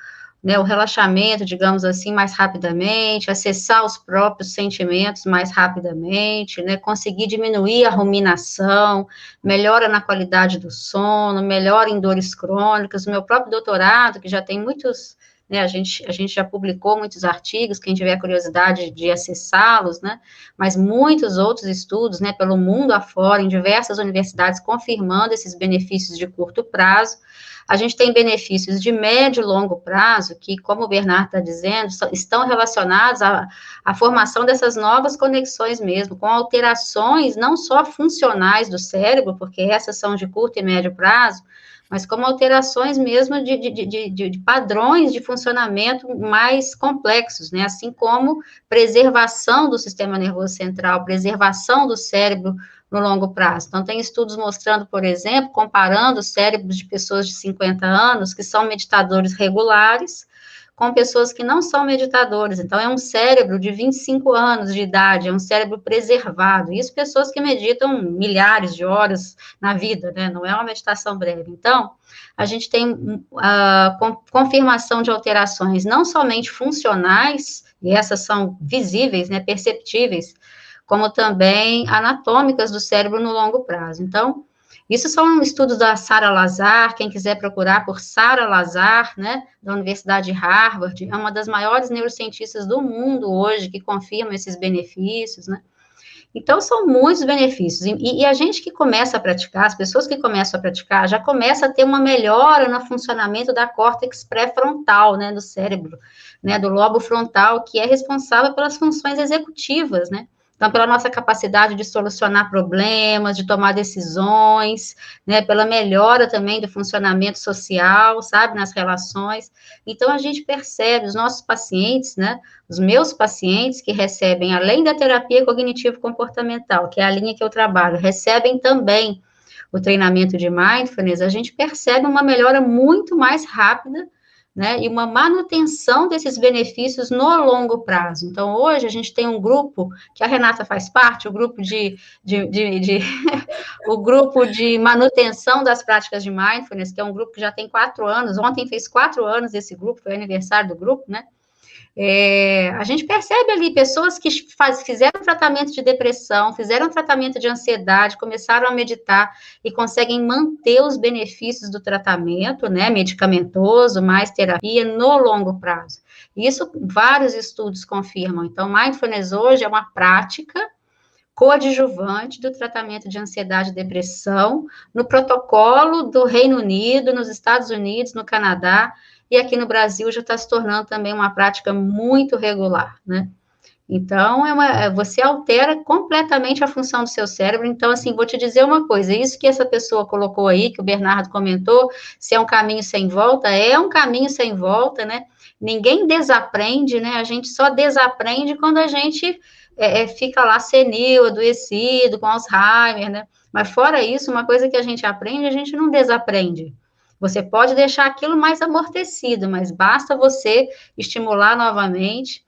relaxamento, digamos assim, mais rapidamente, acessar os próprios sentimentos mais rapidamente, né, conseguir diminuir a ruminação, melhora na qualidade do sono, melhora em dores crônicas. O meu próprio doutorado, que já tem muitos, né, a gente já publicou muitos artigos, quem tiver curiosidade de acessá-los, né, mas muitos outros estudos, né, pelo mundo afora, em diversas universidades, confirmando esses benefícios de curto prazo. A gente tem benefícios de médio e longo prazo, que, como o Bernardo está dizendo, estão relacionados à formação dessas novas conexões mesmo, com alterações não só funcionais do cérebro, porque essas são de curto e médio prazo, mas como alterações mesmo de padrões de funcionamento mais complexos, né? Assim como preservação do sistema nervoso central, preservação do cérebro no longo prazo. Então, tem estudos mostrando, por exemplo, comparando os cérebros de pessoas de 50 anos, que são meditadores regulares, com pessoas que não são meditadores. Então, é um cérebro de 25 anos de idade, é um cérebro preservado. Isso, pessoas que meditam milhares de horas na vida, né? Não é uma meditação breve. Então, a gente tem confirmação de alterações não somente funcionais, e essas são visíveis, né, perceptíveis, como também anatômicas do cérebro no longo prazo. Então, Isso são estudos da Sarah Lazar, quem quiser procurar por Sarah Lazar, né, da Universidade de Harvard, é uma das maiores neurocientistas do mundo hoje, que confirma esses benefícios, né. Então, são muitos benefícios, e a gente que começa a praticar, as pessoas que começam a praticar, já começa a ter uma melhora no funcionamento da córtex pré-frontal, né, do cérebro, né, do lobo frontal, que é responsável pelas funções executivas, né. Então, pela nossa capacidade de solucionar problemas, de tomar decisões, né, pela melhora também do funcionamento social, sabe, nas relações. Então, a gente percebe, os nossos pacientes, né, os meus pacientes que recebem, além da terapia cognitivo-comportamental, que é a linha que eu trabalho, recebem também o treinamento de mindfulness, a gente percebe uma melhora muito mais rápida, né, e uma manutenção desses benefícios no longo prazo. Então, hoje, a gente tem um grupo, que a Renata faz parte, o grupo o grupo de manutenção das práticas de mindfulness, que é um grupo que já tem 4 anos, ontem fez 4 anos esse grupo, foi o aniversário do grupo, né, a gente percebe ali pessoas que fizeram tratamento de depressão, fizeram tratamento de ansiedade, começaram a meditar e conseguem manter os benefícios do tratamento, né, medicamentoso, mais terapia, no longo prazo. Isso vários estudos confirmam. Então, mindfulness hoje é uma prática coadjuvante do tratamento de ansiedade e depressão no protocolo do Reino Unido, nos Estados Unidos, no Canadá, e aqui no Brasil já está se tornando também uma prática muito regular, né? Então, você altera completamente a função do seu cérebro. Então, assim, vou te dizer uma coisa, isso que essa pessoa colocou aí, que o Bernardo comentou, se é um caminho sem volta, é um caminho sem volta, né? Ninguém desaprende, né? A gente só desaprende quando a gente fica lá senil, adoecido, com Alzheimer, né? Mas fora isso, uma coisa que a gente aprende, a gente não desaprende. Você pode deixar aquilo mais amortecido, mas basta você estimular novamente.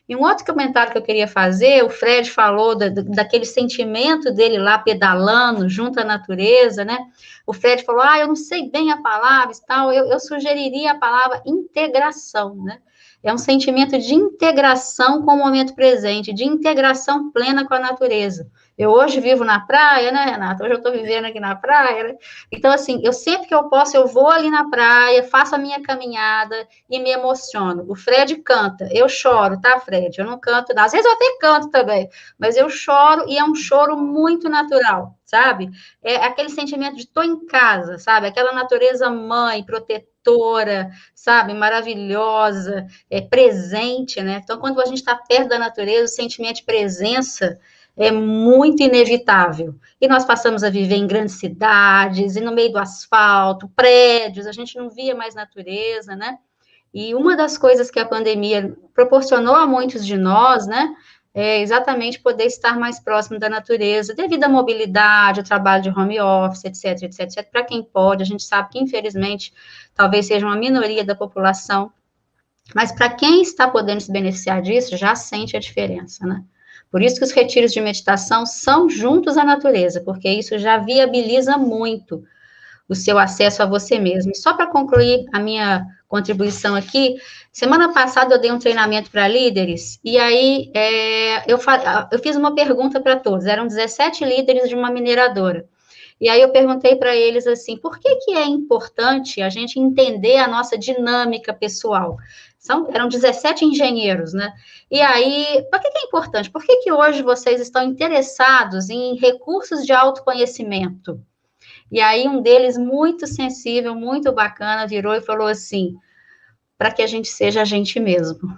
E um outro comentário que eu queria fazer, o Fred falou daquele sentimento dele lá pedalando junto à natureza, né? O Fred falou, eu não sei bem a palavra e tal, eu sugeriria a palavra integração, né? É um sentimento de integração com o momento presente, de integração plena com a natureza. Eu hoje vivo na praia, né, Renata? Hoje eu estou vivendo aqui na praia, né? Então, assim, eu sempre que eu posso, eu vou ali na praia, faço a minha caminhada e me emociono. O Fred canta, eu choro, tá, Fred? Eu não canto, às vezes eu até canto também, mas eu choro e é um choro muito natural, sabe? É aquele sentimento de estou em casa, sabe? Aquela natureza mãe, protetora, sabe? Maravilhosa, presente, né? Então, quando a gente está perto da natureza, o sentimento de presença é muito inevitável. E nós passamos a viver em grandes cidades, e no meio do asfalto, prédios, a gente não via mais natureza, né? E uma das coisas que a pandemia proporcionou a muitos de nós, né, é exatamente poder estar mais próximo da natureza, devido à mobilidade, ao trabalho de home office, etc, etc, etc. Para quem pode, a gente sabe que, infelizmente, talvez seja uma minoria da população, mas para quem está podendo se beneficiar disso, já sente a diferença, né? Por isso que os retiros de meditação são juntos à natureza, porque isso já viabiliza muito o seu acesso a você mesmo. E só para concluir a minha contribuição aqui, semana passada eu dei um treinamento para líderes, e aí eu fiz uma pergunta para todos, eram 17 líderes de uma mineradora. E aí eu perguntei para eles assim, por que é importante a gente entender a nossa dinâmica pessoal? Eram 17 engenheiros, né? E aí, por que é importante? Por que hoje vocês estão interessados em recursos de autoconhecimento? E aí um deles, muito sensível, muito bacana, virou e falou assim, para que a gente seja a gente mesmo.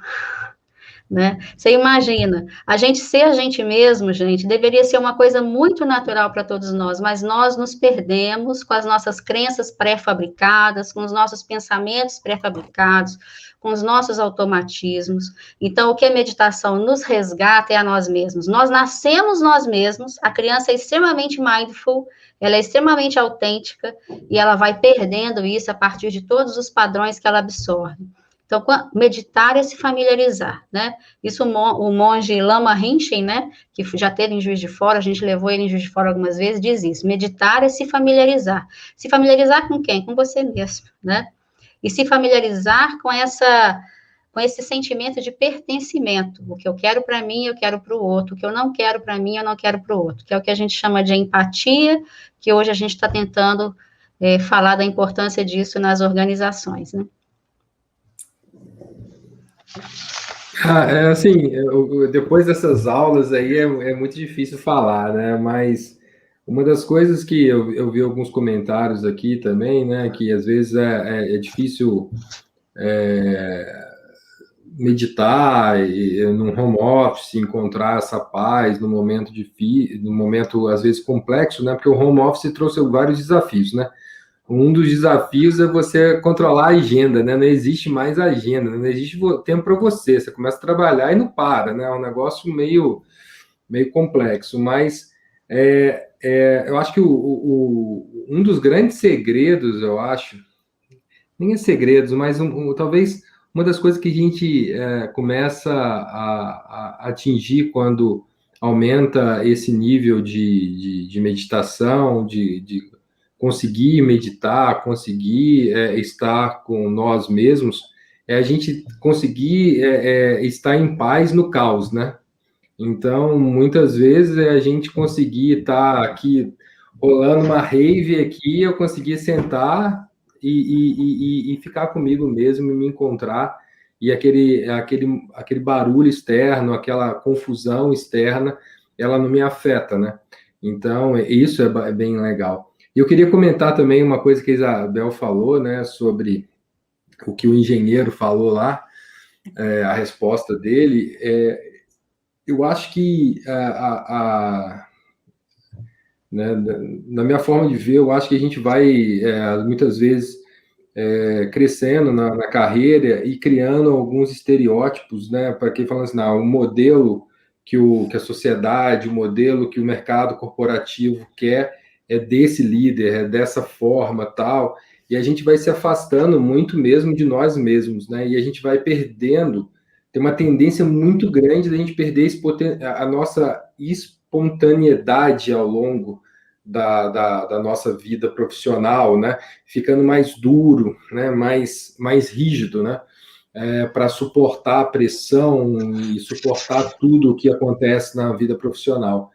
Né? Você imagina, a gente ser a gente mesmo, gente, deveria ser uma coisa muito natural para todos nós, mas nós nos perdemos com as nossas crenças pré-fabricadas, com os nossos pensamentos pré-fabricados, com os nossos automatismos. Então, o que a meditação nos resgata é a nós mesmos. Nós nascemos nós mesmos, a criança é extremamente mindful, ela é extremamente autêntica, e ela vai perdendo isso a partir de todos os padrões que ela absorve. Então, meditar é se familiarizar, né? Isso o monge Lama Rinchen, né, que já teve em Juiz de Fora, a gente levou ele em Juiz de Fora algumas vezes, diz isso, meditar é se familiarizar. Se familiarizar com quem? Com você mesmo, né? E se familiarizar com com esse sentimento de pertencimento. O que eu quero para mim, eu quero para o outro. O que eu não quero para mim, eu não quero para o outro. Que é o que a gente chama de empatia, que hoje a gente está tentando falar da importância disso nas organizações, né? Assim, depois dessas aulas aí é muito difícil falar, né? Mas uma das coisas que eu vi alguns comentários aqui também, né? Que às vezes é difícil meditar no home office, encontrar essa paz no momento difícil, no momento às vezes complexo, né? Porque o home office trouxe vários desafios, né? Um dos desafios é você controlar a agenda, né? Não existe mais agenda, não existe tempo para você. Você começa a trabalhar e não para, né? É um negócio meio complexo. Mas eu acho que um dos grandes segredos, eu acho, nem é segredos, mas talvez uma das coisas que a gente começa a atingir quando aumenta esse nível de meditação, de conseguir meditar, conseguir estar com nós mesmos, é a gente conseguir estar em paz no caos, né? Então, muitas vezes é a gente conseguir estar aqui rolando uma rave aqui, eu conseguir sentar e ficar comigo mesmo e me encontrar, e aquele barulho externo, aquela confusão externa, ela não me afeta, né? Então, isso é bem legal. E eu queria comentar também uma coisa que a Isabel falou, né, sobre o que o engenheiro falou lá, a resposta dele. Eu acho que, né, na minha forma de ver, eu acho que a gente vai, muitas vezes, crescendo na carreira e criando alguns estereótipos, né, para quem fala assim, não, o modelo que a sociedade, o modelo que o mercado corporativo quer é desse líder, é dessa forma, tal, e a gente vai se afastando muito mesmo de nós mesmos, né, e a gente vai perdendo, tem uma tendência muito grande da gente perder a nossa espontaneidade ao longo da nossa vida profissional, né, ficando mais duro, né, mais rígido, né, para suportar a pressão e suportar tudo o que acontece na vida profissional.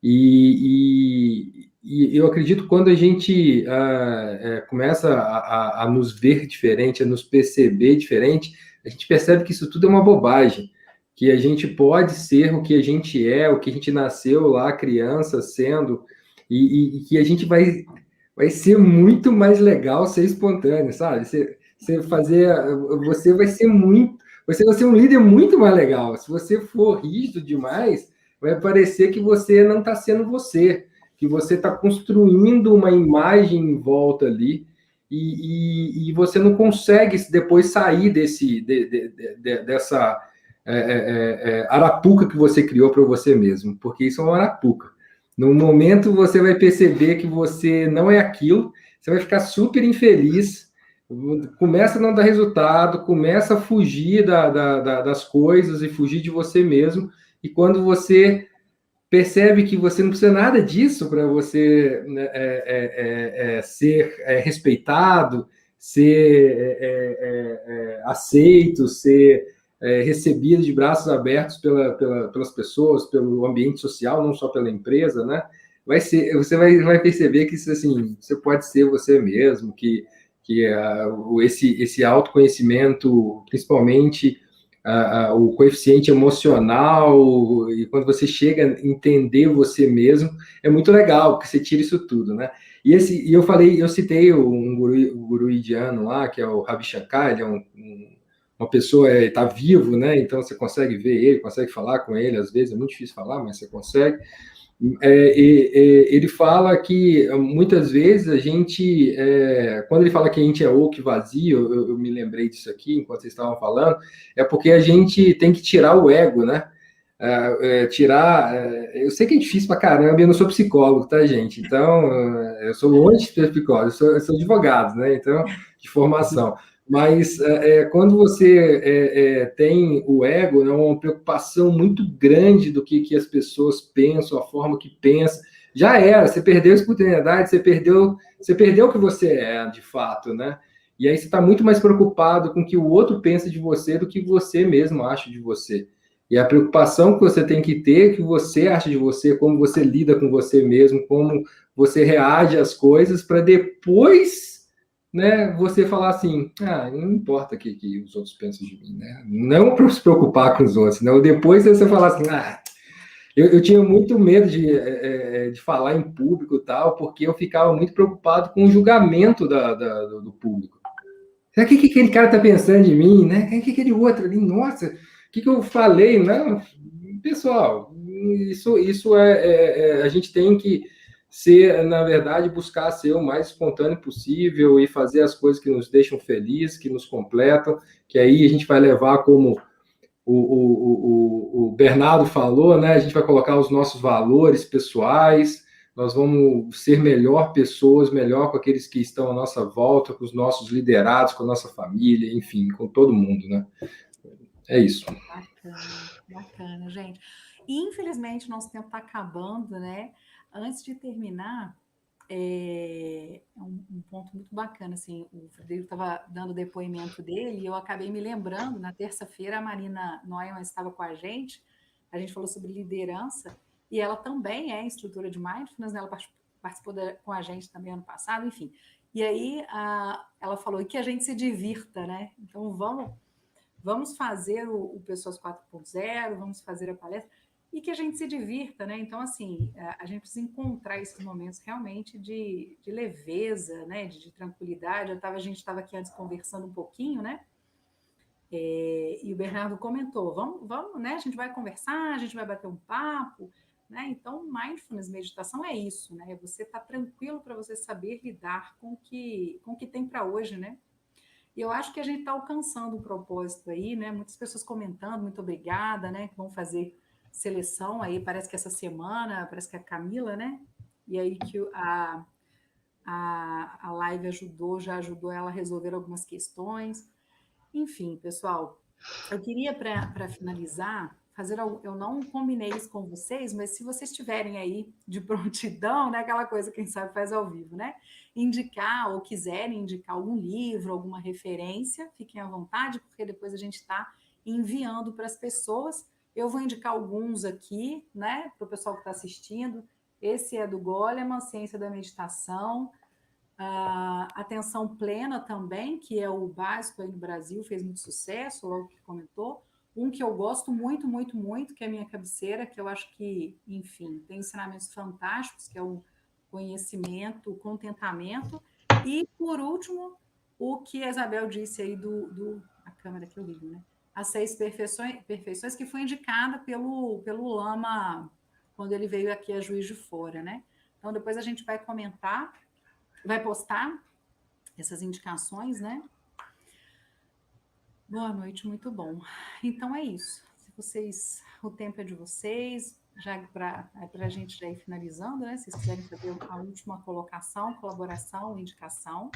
E eu acredito que quando a gente começa a nos ver diferente, a nos perceber diferente, a gente percebe que isso tudo é uma bobagem, que a gente pode ser o que a gente é, o que a gente nasceu lá, criança, sendo, e que a gente vai ser muito mais legal ser espontâneo, sabe? Você vai ser um líder muito mais legal. Se você for rígido demais, vai parecer que você não está sendo você, que você está construindo uma imagem em volta ali, e você não consegue depois sair dessa arapuca que você criou para você mesmo, porque isso é uma arapuca. No momento você vai perceber que você não é aquilo, você vai ficar super infeliz, começa a não dar resultado, começa a fugir das coisas e fugir de você mesmo, e quando você percebe que você não precisa nada disso para você ser respeitado, ser aceito, ser recebido de braços abertos pelas pessoas, pelo ambiente social, não só pela empresa, né? Você vai perceber que isso, assim, você pode ser você mesmo, que esse autoconhecimento, principalmente o coeficiente emocional, e quando você chega a entender você mesmo, é muito legal, porque você tira isso tudo, né? E eu citei um guru indiano lá, que é o Ravi Shankar, ele é uma pessoa, está vivo, né? Então você consegue ver ele, consegue falar com ele, às vezes é muito difícil falar, mas você consegue. Ele fala que muitas vezes a gente, quando ele fala que a gente é oco e vazio, eu me lembrei disso aqui enquanto vocês estavam falando, é porque a gente tem que tirar o ego, né? Eu sei que é difícil pra caramba, eu não sou psicólogo, tá, gente? Então, eu sou longe de ser psicólogo, eu sou advogado, né? Então, de formação. Mas quando você tem o ego, é uma preocupação muito grande do que as pessoas pensam, a forma que pensa. Já era, você perdeu a espontaneidade, você perdeu o que você é, de fato, né? E aí você está muito mais preocupado com o que o outro pensa de você do que você mesmo acha de você. E a preocupação que você tem que ter, que você acha de você, como você lida com você mesmo, como você reage às coisas, para depois, né, você falar assim, não importa o que os outros pensam de mim, né? Não para se preocupar com os outros, não. Depois você falar assim, eu tinha muito medo de falar em público e tal, porque eu ficava muito preocupado com o julgamento do público. O que aquele cara está pensando de mim, né? O que aquele outro ali, nossa, o que eu falei? Não, pessoal, isso a gente tem que ser, na verdade, buscar ser o mais espontâneo possível e fazer as coisas que nos deixam felizes, que nos completam, que aí a gente vai levar como o Bernardo falou, né? A gente vai colocar os nossos valores pessoais, nós vamos ser melhor pessoas, melhor com aqueles que estão à nossa volta, com os nossos liderados, com a nossa família, enfim, com todo mundo, né? É isso. Bacana, gente. E, infelizmente, nosso tempo está acabando, né? Antes de terminar, é um ponto muito bacana, assim, o Frederico estava dando o depoimento dele e eu acabei me lembrando, na terça-feira a Marina Neumann estava com a gente falou sobre liderança, e ela também é instrutora de Mindfulness, né? Ela participou com a gente também ano passado, enfim. E aí ela falou que a gente se divirta, né? Então vamos fazer o Pessoas 4.0, vamos fazer a palestra, e que a gente se divirta, né? Então, assim, a gente precisa encontrar esses momentos realmente de leveza, né? De tranquilidade. A gente estava aqui antes conversando um pouquinho, né? E o Bernardo comentou, vamos, né? A gente vai conversar, a gente vai bater um papo, né? Então, mindfulness, meditação é isso, né? Você tá tranquilo para você saber lidar com o que tem para hoje, né? E eu acho que a gente está alcançando um propósito aí, né? Muitas pessoas comentando, muito obrigada, né? Que vão fazer seleção aí, parece que essa semana, parece que a Camila, né? E aí que a live já ajudou ela a resolver algumas questões. Enfim, pessoal, eu queria, para finalizar, fazer algo. Eu não combinei isso com vocês, mas se vocês estiverem aí de prontidão, né, aquela coisa, quem sabe faz ao vivo, né? Indicar ou quiserem indicar algum livro, alguma referência, fiquem à vontade, porque depois a gente está enviando para as pessoas. Eu vou indicar alguns aqui, né, para o pessoal que está assistindo. Esse é do Goleman, Ciência da Meditação. Atenção Plena também, que é o básico aí no Brasil, fez muito sucesso, logo que comentou. Um que eu gosto muito, muito, muito, que é a minha cabeceira, que eu acho que, enfim, tem ensinamentos fantásticos, que é o conhecimento, o contentamento. E, por último, o que a Isabel disse aí a câmera que eu ligo, né? As 6 perfeições, que foi indicada pelo Lama quando ele veio aqui a Juiz de Fora, né? Então, depois a gente vai comentar, vai postar essas indicações, né? Boa noite, muito bom. Então é isso. O tempo é de vocês, já para a gente já ir finalizando, né? Se vocês quiserem fazer a última colocação, colaboração, indicação.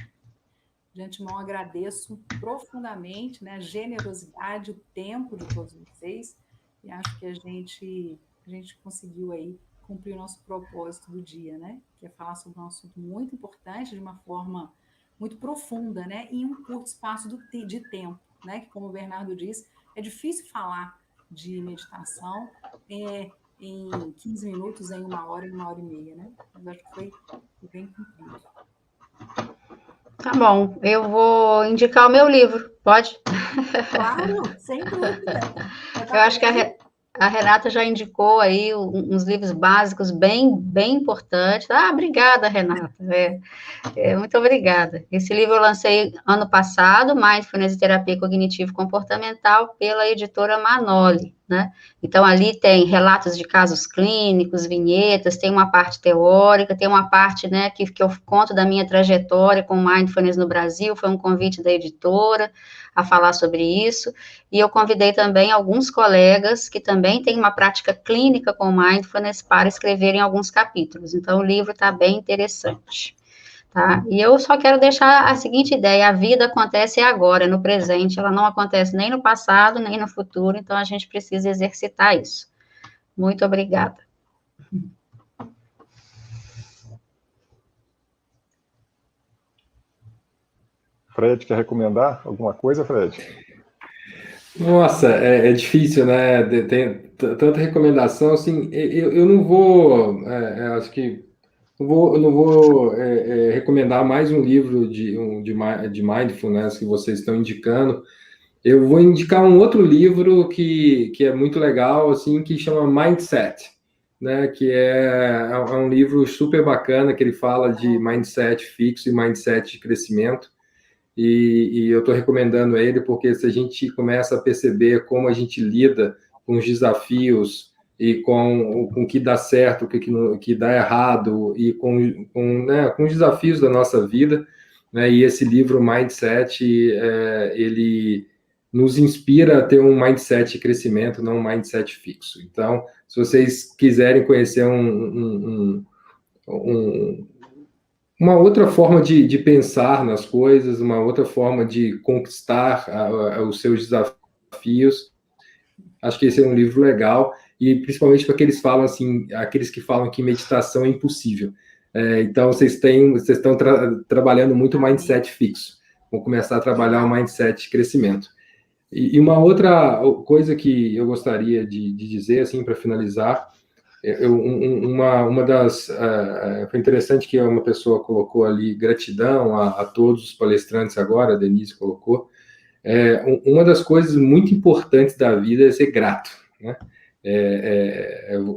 De antemão, agradeço profundamente, né, a generosidade, o tempo de todos vocês, e acho que a gente conseguiu aí cumprir o nosso propósito do dia, né? Que é falar sobre um assunto muito importante, de uma forma muito profunda, né? Em um curto espaço de tempo, né? Que, como o Bernardo disse, é difícil falar de meditação em 15 minutos, em 1 hora, em 1 hora e meia, né? Mas acho que foi bem cumprido. Tá bom, eu vou indicar o meu livro, pode? Claro, sem dúvida. Eu acho que a Renata já indicou aí uns livros básicos bem importantes. Obrigada, Renata. Muito obrigada. Esse livro eu lancei ano passado, Mindfulness e Terapia Cognitivo-Comportamental, pela editora Manoli, né? Então, ali tem relatos de casos clínicos, vinhetas, tem uma parte teórica, tem uma parte, né, que eu conto da minha trajetória com Mindfulness no Brasil, foi um convite da editora a falar sobre isso, e eu convidei também alguns colegas que também têm uma prática clínica com Mindfulness para escreverem alguns capítulos. Então, o livro está bem interessante. Tá? E eu só quero deixar a seguinte ideia: a vida acontece agora, no presente, ela não acontece nem no passado, nem no futuro, então a gente precisa exercitar isso. Muito obrigada. Fred quer recomendar alguma coisa, Fred? Nossa, é difícil, né? Tem tanta recomendação, assim, eu não vou, acho que eu não vou recomendar mais um livro de mindfulness que vocês estão indicando. Eu vou indicar um outro livro que é muito legal, assim, que chama Mindset, né? Que é um livro super bacana, que ele fala de mindset fixo e mindset de crescimento. E eu estou recomendando ele porque se a gente começa a perceber como a gente lida com os desafios e com o que dá certo, o que dá errado, e com os desafios da nossa vida, né? E esse livro Mindset, ele nos inspira a ter um mindset de crescimento, não um mindset fixo. Então, se vocês quiserem conhecer uma outra forma de pensar nas coisas, uma outra forma de conquistar os seus desafios, acho que esse é um livro legal, e principalmente para aqueles que falam que meditação é impossível. Então, vocês estão trabalhando muito mindset fixo. Vão começar a trabalhar o mindset de crescimento. E uma outra coisa que eu gostaria de dizer, assim, para finalizar, foi interessante que uma pessoa colocou ali gratidão a todos os palestrantes agora, a Denise colocou. Uma das coisas muito importantes da vida é ser grato, né?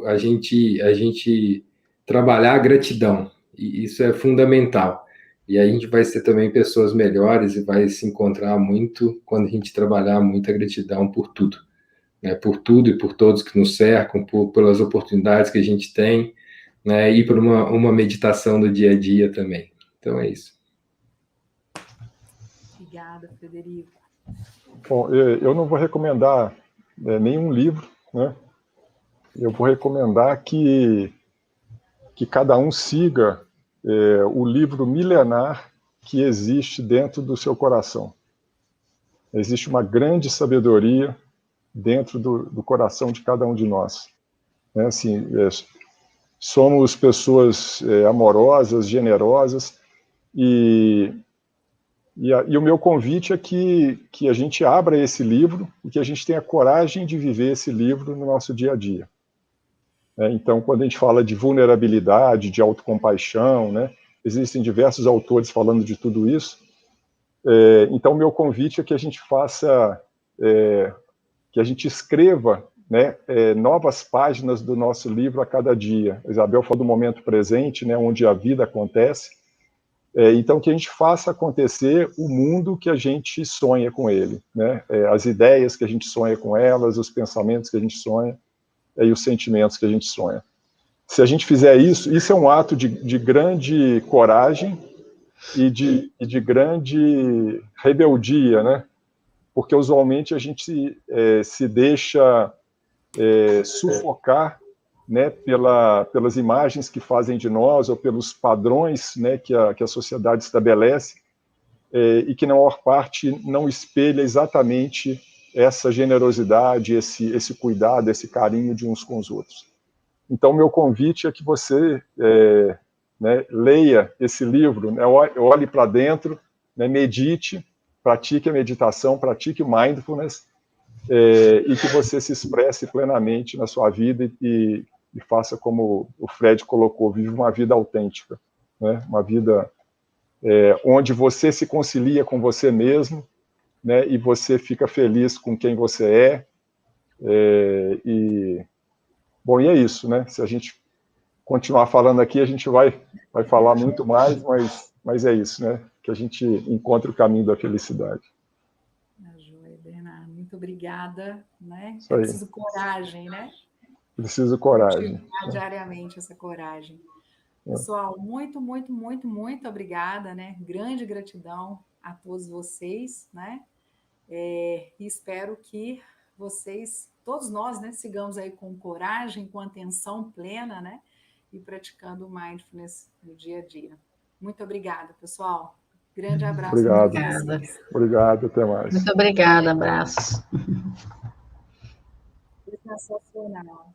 A gente trabalhar a gratidão, e isso é fundamental. E aí a gente vai ser também pessoas melhores e vai se encontrar muito quando a gente trabalhar muita gratidão por tudo. Né, por tudo e por todos que nos cercam, pelas oportunidades que a gente tem, né, e por uma meditação do dia a dia também. Então é isso. Obrigada, Frederico. Bom, eu não vou recomendar nenhum livro, né? Eu vou recomendar que cada um siga o livro milenar que existe dentro do seu coração. Existe uma grande sabedoria dentro do coração de cada um de nós. Assim, somos pessoas amorosas, generosas, e o meu convite é que a gente abra esse livro e que a gente tenha coragem de viver esse livro no nosso dia a dia. Então, quando a gente fala de vulnerabilidade, de autocompaixão, né, existem diversos autores falando de tudo isso. Então, o meu convite é que a gente faça... que a gente escreva, né, novas páginas do nosso livro a cada dia. A Isabel falou do momento presente, né, onde a vida acontece. Então, que a gente faça acontecer o mundo que a gente sonha com ele, né? As ideias que a gente sonha com elas, os pensamentos que a gente sonha, e os sentimentos que a gente sonha. Se a gente fizer isso é um ato de grande coragem e de grande rebeldia, né? Porque usualmente a gente se deixa sufocar, né, pelas imagens que fazem de nós, ou pelos padrões, né, que a sociedade estabelece, e que na maior parte não espelha exatamente essa generosidade, esse cuidado, esse carinho de uns com os outros. Então, meu convite é que você né, leia esse livro, né, olhe para dentro, né, medite, pratique a meditação, pratique o mindfulness, e que você se expresse plenamente na sua vida e faça como o Fred colocou, vive uma vida autêntica, né? Uma vida onde você se concilia com você mesmo, né? E você fica feliz com quem você Bom, e é isso, né? Se a gente continuar falando aqui, a gente vai falar muito mais, mas é isso, né? Que a gente encontre o caminho da felicidade. Joia, Bernardo. Muito obrigada, né? É preciso coragem, né? Preciso coragem. Diariamente essa coragem. Pessoal, muito, muito, muito, muito obrigada, né? Grande gratidão a todos vocês, né? E espero que vocês, todos nós, né, sigamos aí com coragem, com atenção plena, né? E praticando o mindfulness no dia a dia. Muito obrigada, pessoal. Grande abraço. Obrigado. Obrigada. Obrigado, até mais. Muito obrigada, abraço. Sensacional.